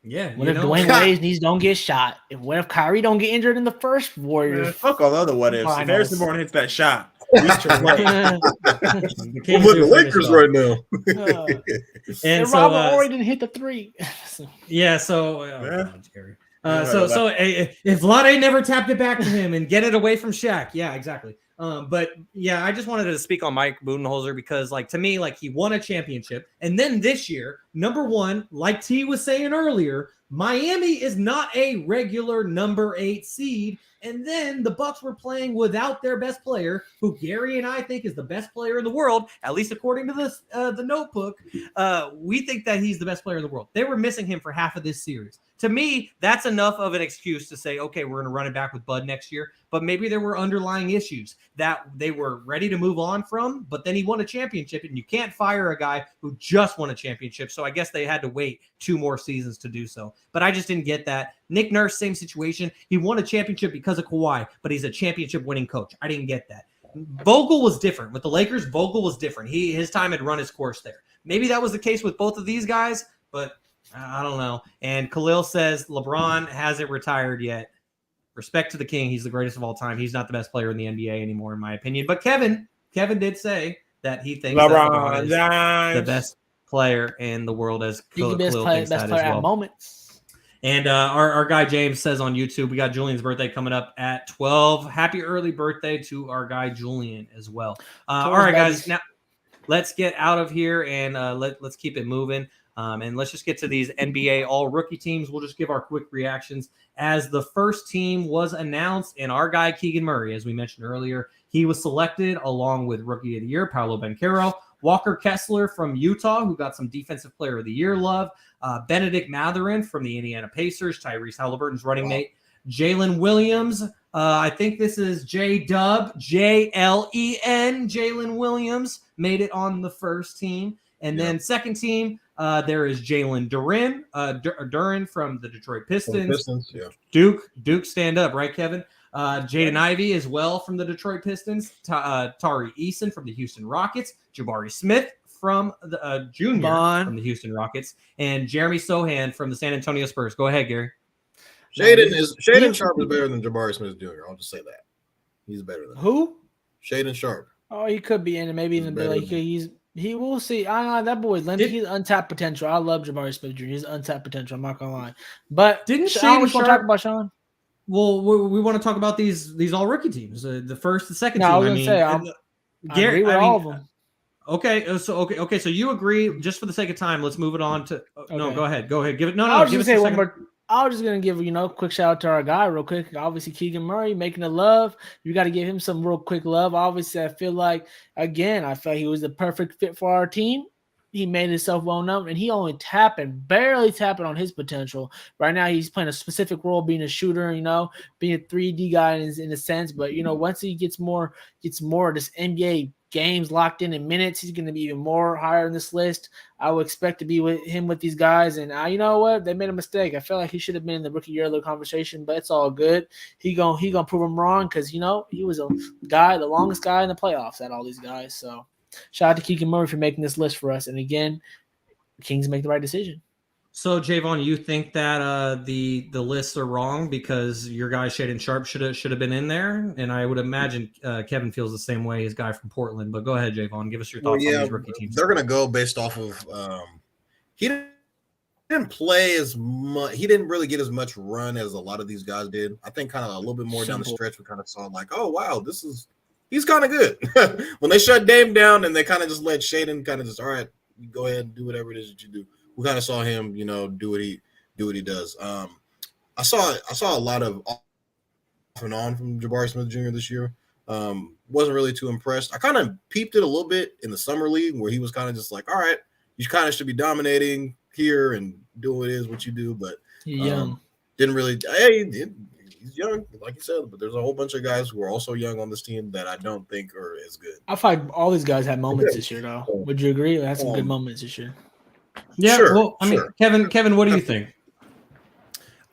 Yeah. What if Dwayne Wade needs don't get shot? What if Kyrie don't get injured in the first Warriors? Man, fuck all the other what ifs. If Finals. Harrison Barnes hits that shot, We're the Lakers right now. And so Robert Horry didn't hit the three. yeah, so Yeah. Jerry. If Vlade never tapped it back to him and get it away from Shaq, yeah, exactly. But yeah, I just wanted to speak on Mike Budenholzer because, like, to me, like, he won a championship, and then this year, number one, like T was saying earlier, Miami is not a regular number 8 seed. And then the Bucks were playing without their best player, who Garry and I think is the best player in the world, at least according to this the notebook. We think that he's the best player in the world. They were missing him for half of this series. To me, that's enough of an excuse to say, okay, we're going to run it back with Bud next year. But maybe there were underlying issues that they were ready to move on from. But then he won a championship, and you can't fire a guy who just won a championship. So I guess they had to wait 2 more seasons to do so. But I just didn't get that. Nick Nurse, same situation. He won a championship because of Kawhi, but he's a championship winning coach. I didn't get that. Vogel was different. With the Lakers, Vogel was different. His time had run his course there. Maybe that was the case with both of these guys, but I don't know. And Khalil says LeBron hasn't retired yet. Respect to the king. He's the greatest of all time. He's not the best player in the NBA anymore, in my opinion. But Kevin did say that he thinks LeBron is the best player in the world, as Khalil thinks that as well. At moments. And our guy James says on YouTube, we got Julian's birthday coming up at 12. Happy early birthday to our guy Julian as well. All right, guys. Now let's get out of here and let's keep it moving. And let's just get to these NBA all-rookie teams. We'll just give our quick reactions. As the first team was announced, and our guy Keegan Murray, as we mentioned earlier, he was selected along with Rookie of the Year, Paolo Banchero, Walker Kessler from Utah, who got some Defensive Player of the Year love, Benedict Mathurin from the Indiana Pacers, Tyrese Halliburton's running mate, Jalen Williams. I think this is J-Dub, J-L-E-N, Jalen Williams, made it on the first team. And then second team, There is Jalen Duren from the Detroit Pistons. Yeah. Duke, stand up, right, Kevin? Jaden Ivey as well from the Detroit Pistons. Tari Eason from the Houston Rockets. Jabari Smith from the junior from the Houston Rockets, and Jeremy Sohan from the San Antonio Spurs. Go ahead, Gary. Shaedon Sharpe is better than Jabari Smith Jr. I'll just say that. He's better than who? Shaedon Sharpe. Oh, he could be in it. Maybe even like he will see. I don't know that boy's limited. He's untapped potential. I love Jabari Smith Jr. He's untapped potential. I'm not gonna lie. But didn't Shaedon Sharpe talk about Shaun? Well, we want to talk about these all rookie teams, the first, the second team. I was gonna say Gary, I agree with all of them. Okay, so you agree? Just for the sake of time, let's move it on to. No, go ahead. Give it. No. I was just gonna say one more. I was just gonna give a quick shout out to our guy real quick. Obviously, Keegan Murray making the love. You got to give him some real quick love. Obviously, I feel like he was the perfect fit for our team. He made himself well known, and he only barely tapping on his potential. Right now, he's playing a specific role, being a shooter, being a 3D guy in a sense. But once he gets more of this NBA games locked in minutes, he's going to be even more higher in this list. I would expect to be with these guys. And you know what? They made a mistake. I feel like he should have been in the rookie year of the conversation, but it's all good. He gonna prove him wrong because he was the longest guy in the playoffs at all these guys. So shout out to Keegan Murray for making this list for us. And again, the Kings make the right decision. So, Jaevon, you think that the lists are wrong because your guy Shaedon Sharpe should have been in there, and I would imagine Kevin feels the same way. His guy from Portland, but go ahead, Jaevon, give us your thoughts on these rookie teams. They're gonna go based off of he didn't play as much. He didn't really get as much run as a lot of these guys did. I think kind of a little bit more down the stretch. We kind of saw like, oh wow, he's kind of good. When they shut Dame down and they kind of just let Shaedon kind of just all right, you go ahead and do whatever it is that you do. We kind of saw him, do what he does. I saw a lot of off and on from Jabari Smith Jr. this year. Wasn't really too impressed. I kind of peeped it a little bit in the summer league where he was kind of just like, all right, you kind of should be dominating here and do what you do, but didn't really. Hey, he's young, like you said, but there's a whole bunch of guys who are also young on this team that I don't think are as good. I find all these guys had moments this year, though. Would you agree? They had some good moments this year. Yeah, sure, well, I mean, Kevin, what do you think?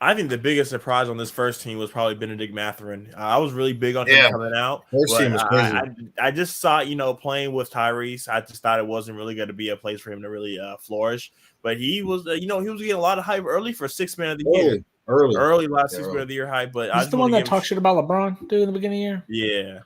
I think the biggest surprise on this first team was probably Benedict Mathurin. I was really big on him coming out. First team was crazy. I just saw, playing with Tyrese, I just thought it wasn't really going to be a place for him to really flourish. But he was, he was getting a lot of hype early for sixth man of the year. Early last sixth man of the year hype. But he's the one that talked shit about LeBron, dude, in the beginning of the year. Yeah.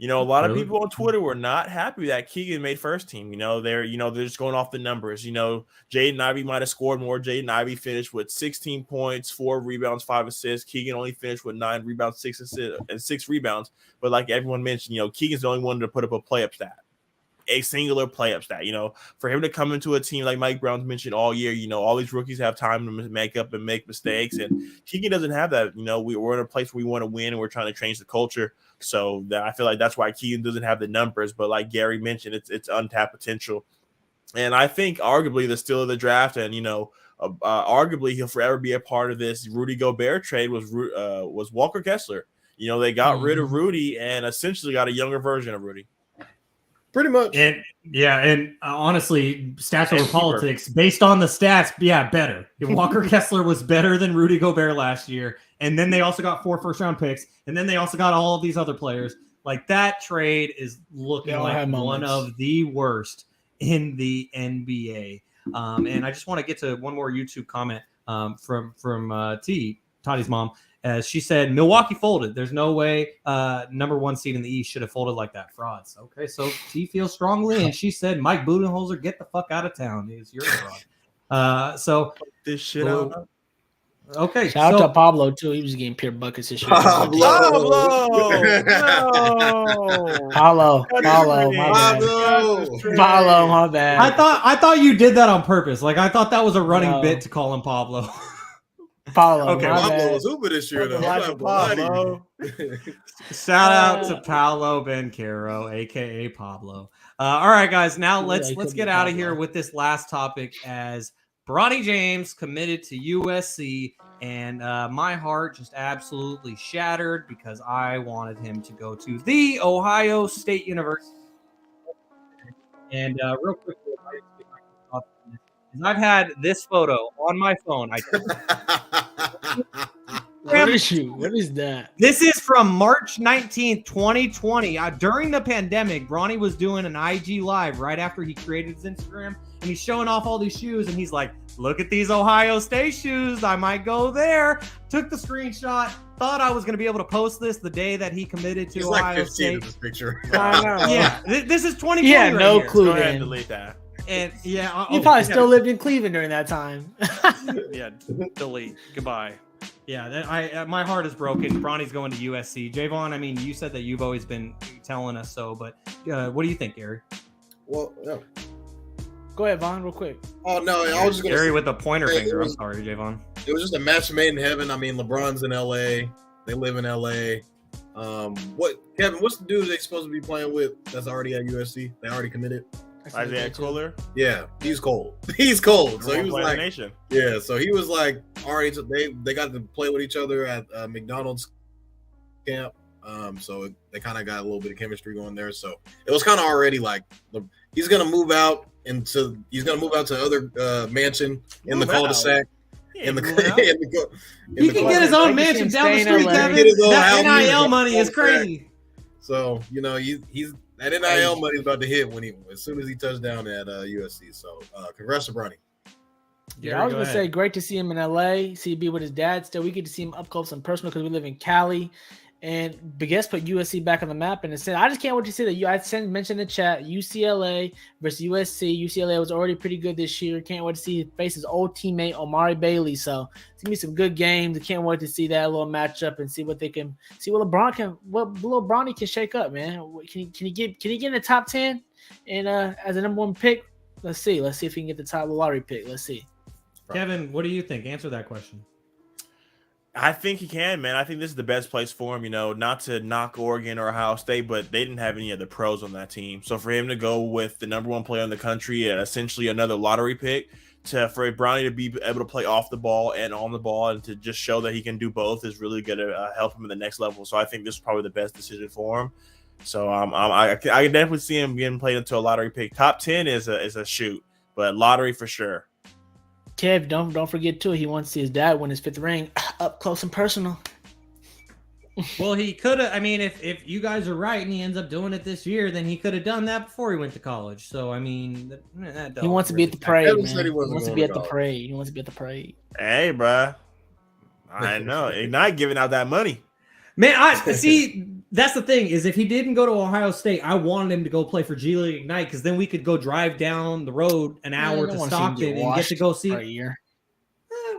A lot of people on Twitter were not happy that Keegan made first team. They're just going off the numbers. Jaden Ivey might have scored more. Jaden Ivey finished with 16 points, 4 rebounds, 5 assists. Keegan only finished with 9 rebounds, 6 assists, and 6 rebounds. But like everyone mentioned, Keegan's the only one to put up a play-up stat. A singular play-up stat. For him to come into a team like Mike Brown's mentioned all year, all these rookies have time to make up and make mistakes, and Keegan doesn't have that. We're in a place where we want to win and we're trying to change the culture. So I feel like that's why Keegan doesn't have the numbers. But like Gary mentioned, it's untapped potential, and I think arguably the steal of the draft, and arguably he'll forever be a part of this Rudy Gobert trade was Walker Kessler. They got rid of Rudy and essentially got a younger version of Rudy. Pretty much. And honestly, stats over politics, based on the stats, better. Walker Kessler was better than Rudy Gobert last year. And then they also got 4 first-round picks. And then they also got all of these other players. Like, that trade is looking like one of the worst in the NBA. And I just want to get to one more YouTube comment from Toddy's mom. As she said, Milwaukee folded. There's no way number 1 seed in the East should have folded like that. Frauds. Okay, so T feels strongly, and she said, Mike Budenholzer, get the fuck out of town. You're a fraud. So this shit out. Okay. Shout out to Pablo too. He was getting pure buckets this year. Pablo, my bad. I thought you did that on purpose. Like I thought that was a running bit to call him Pablo. Okay, Pablo was Uber this year though. Shout out to Paolo Banchero, aka Pablo. All right, guys. Now let's get out of here with this last topic as Bronny James committed to USC, and my heart just absolutely shattered because I wanted him to go to the Ohio State University. And real quickly, is I've had this photo on my phone. What is that? This is from March 19th, 2020. During the pandemic, Bronny was doing an IG live right after he created his Instagram, and he's showing off all these shoes, and he's like, look at these Ohio State shoes. I might go there. Took the screenshot. Thought I was going to be able to post this the day that he committed to He's Ohio like 15 State. in this picture. I know. Yeah, this is 2020 Yeah, right no here. clue. Go ahead and Then. delete that. And yeah, You probably still lived in Cleveland during that time. Yeah, delete. Goodbye. Yeah, my heart is broken. Bronny's going to USC. Jaevon, I mean, you said that you've always been telling us so, but what do you think, Garry? Well, yeah. Go ahead, Vaughn, real quick. Oh no, I was just gonna Garry say, with the pointer Hey, finger. it I'm was- sorry, Jaevon. it was just a match made in heaven. I mean, LeBron's in LA. They live in LA. Kevin? What's the dude they're supposed to be playing with that's already at USC? They already committed. Isaiah Cooler, Yeah, he's cold. He's cold. So he was playing the like, nation. yeah. So he was like, already. They got to play with each other at McDonald's camp. So they kind of got a little bit of chemistry going there. So it was kind of already like he's gonna move out to other mansion in the Move out. cul-de-sac. Yeah, In the, moving out. He can get his I own can see mansion him down the staying street, LA. Kevin. Get his own That house. NIL money is crazy. So he's that NIL money is about to hit as soon as he touched down at USC. So congrats to Bronny. Yeah, I was gonna say great to see him in LA. See, be with his dad still. We get to see him up close and personal because we live in Cali, and Guess put USC back on the map. And it said, I just can't wait to see that. I mentioned in the chat UCLA versus USC. UCLA was already pretty good this year. Can't wait to see face his old teammate Omari Bailey. So it's gonna be some good games. I can't wait to see that little matchup and see what they can see. What little Bronny can shake up, man. Can he get in the top 10? And as a number one pick, let's see if he can get the top lottery pick. Let's see. Kevin, what do you think? Answer that question. I think he can, man. I think this is the best place for him, not to knock Oregon or Ohio State, but they didn't have any other pros on that team. So for him to go with the number one player in the country and essentially another lottery pick, for Bronny to be able to play off the ball and on the ball and to just show that he can do both is really going to help him in the next level. So I think this is probably the best decision for him. So I can definitely see him getting played into a lottery pick. Top 10 is a shoot, but lottery for sure. Kev, don't forget too. He wants to see his dad win his 5th ring up close and personal. Well, he could have. I mean, if you guys are right and he ends up doing it this year, then he could have done that before he went to college. So I mean, that He wants to be at the really parade, Kevin man. said he He wasn't wants to going be to at the college. parade. He wants to be at the parade. Hey, bruh. I know. Ignite giving out that money. Man, I see. That's the thing is, if he didn't go to Ohio State, I wanted him to go play for G League Ignite because then we could go drive down the road an hour to Stockton and get to go see. For a year.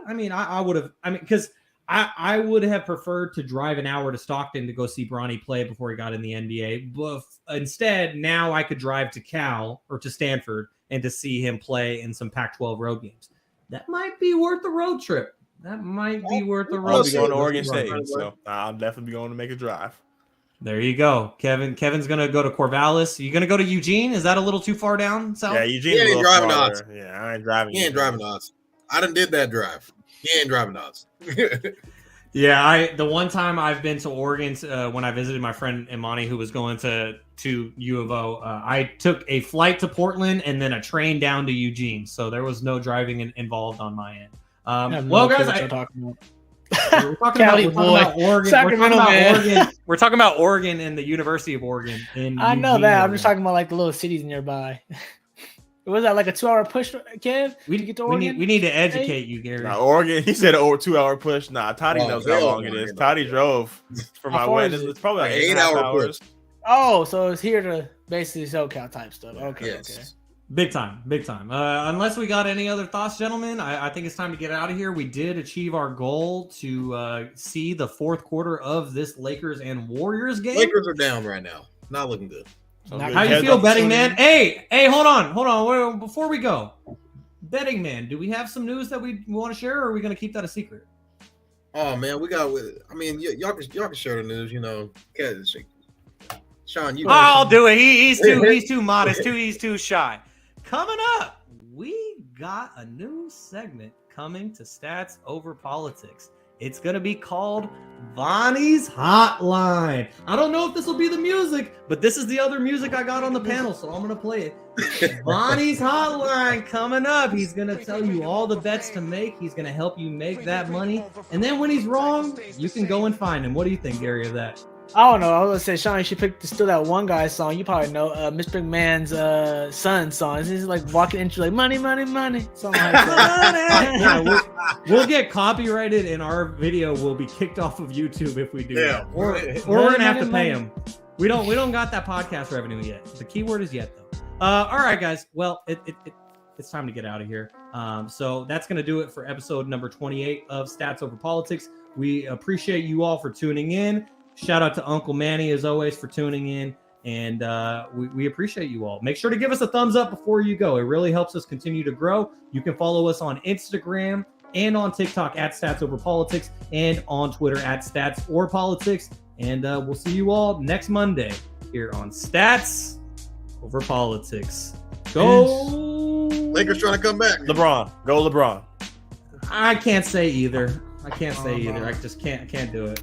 I mean, I would have. I mean, because I would have preferred to drive an hour to Stockton to go see Bronny play before he got in the NBA. But instead, now I could drive to Cal or to Stanford and to see him play in some Pac-12 road games. That might be worth the road trip. That might be worth the I'll road be trip. going to Oregon State, so I'll definitely be going to make a drive. There you go, Kevin. Kevin's gonna go to Corvallis. You gonna go to Eugene? Is that a little too far down south? Yeah, Eugene's He a ain't little driving farther. odds. Yeah, I ain't driving. He ain't driving odds. I done did that drive. He ain't driving odds. Yeah, the one time I've been to Oregon when I visited my friend Monte who was going to U of O, I took a flight to Portland and then a train down to Eugene. So there was no driving involved on my end. Well, guys, we're talking Cali about Oregon. Sacramento, man. We're talking about Oregon and the University of Oregon. I know that. I'm just talking about like the little cities nearby. Was that like a 2-hour push, Kev? We to get to Oregon? we need to educate you, Garry. Nah, Oregon, he said a 2-hour push. Nah, Toddy Oh, knows how hell long no, it is. man. Toddy drove for How my far wedding. is it? It's probably like Like 8 8-hour hours. Oh, so it's here to basically SoCal type stuff. Okay, Yes. okay. Big time. Unless we got any other thoughts, gentlemen, I think it's time to get out of here. We did achieve our goal to see the fourth quarter of this Lakers and Warriors game. Lakers are down right now. Not looking good. Sounds How good. How you Kev, feel, don't- betting man? Hey, hold on. Before we go, betting man, do we have some news that we want to share, or are we going to keep that a secret? Oh man, we got with. I mean, y'all can share the news. Sean, you. I'll do it. He's too modest. He's too shy. Coming up, we got a new segment coming to Stats Over Politics. It's going to be called Bonnie's Hotline. I don't know if this will be the music, but this is the other music I got on the panel, so I'm gonna play it. Bonnie's Hotline coming up. He's gonna tell you all the bets to make. He's gonna help you make that money, and then when he's wrong, you can go and find him. What do you think, Gary, of that? I don't know. I was gonna say, Shaun, you should pick still that one guy's song. You probably know, Mr. McMahon's son song. He's like walking into like money, money, money. Something like that. Yeah, we'll get copyrighted, and our video will be kicked off of YouTube if we do that. Or we're gonna have to pay him. We don't got that podcast revenue yet. The keyword is yet though. All right, guys. Well, it's time to get out of here. So that's gonna do it for episode number 28 of Stats Over Politics. We appreciate you all for tuning in. Shout out to Uncle Manny, as always, for tuning in. And we appreciate you all. Make sure to give us a thumbs up before you go. It really helps us continue to grow. You can follow us on Instagram and on TikTok at Stats Over Politics and on Twitter at Stats or Politics. And we'll see you all next Monday here on Stats Over Politics. Go! Lakers trying to come back. LeBron. Go LeBron. I can't say either. I just can't do it.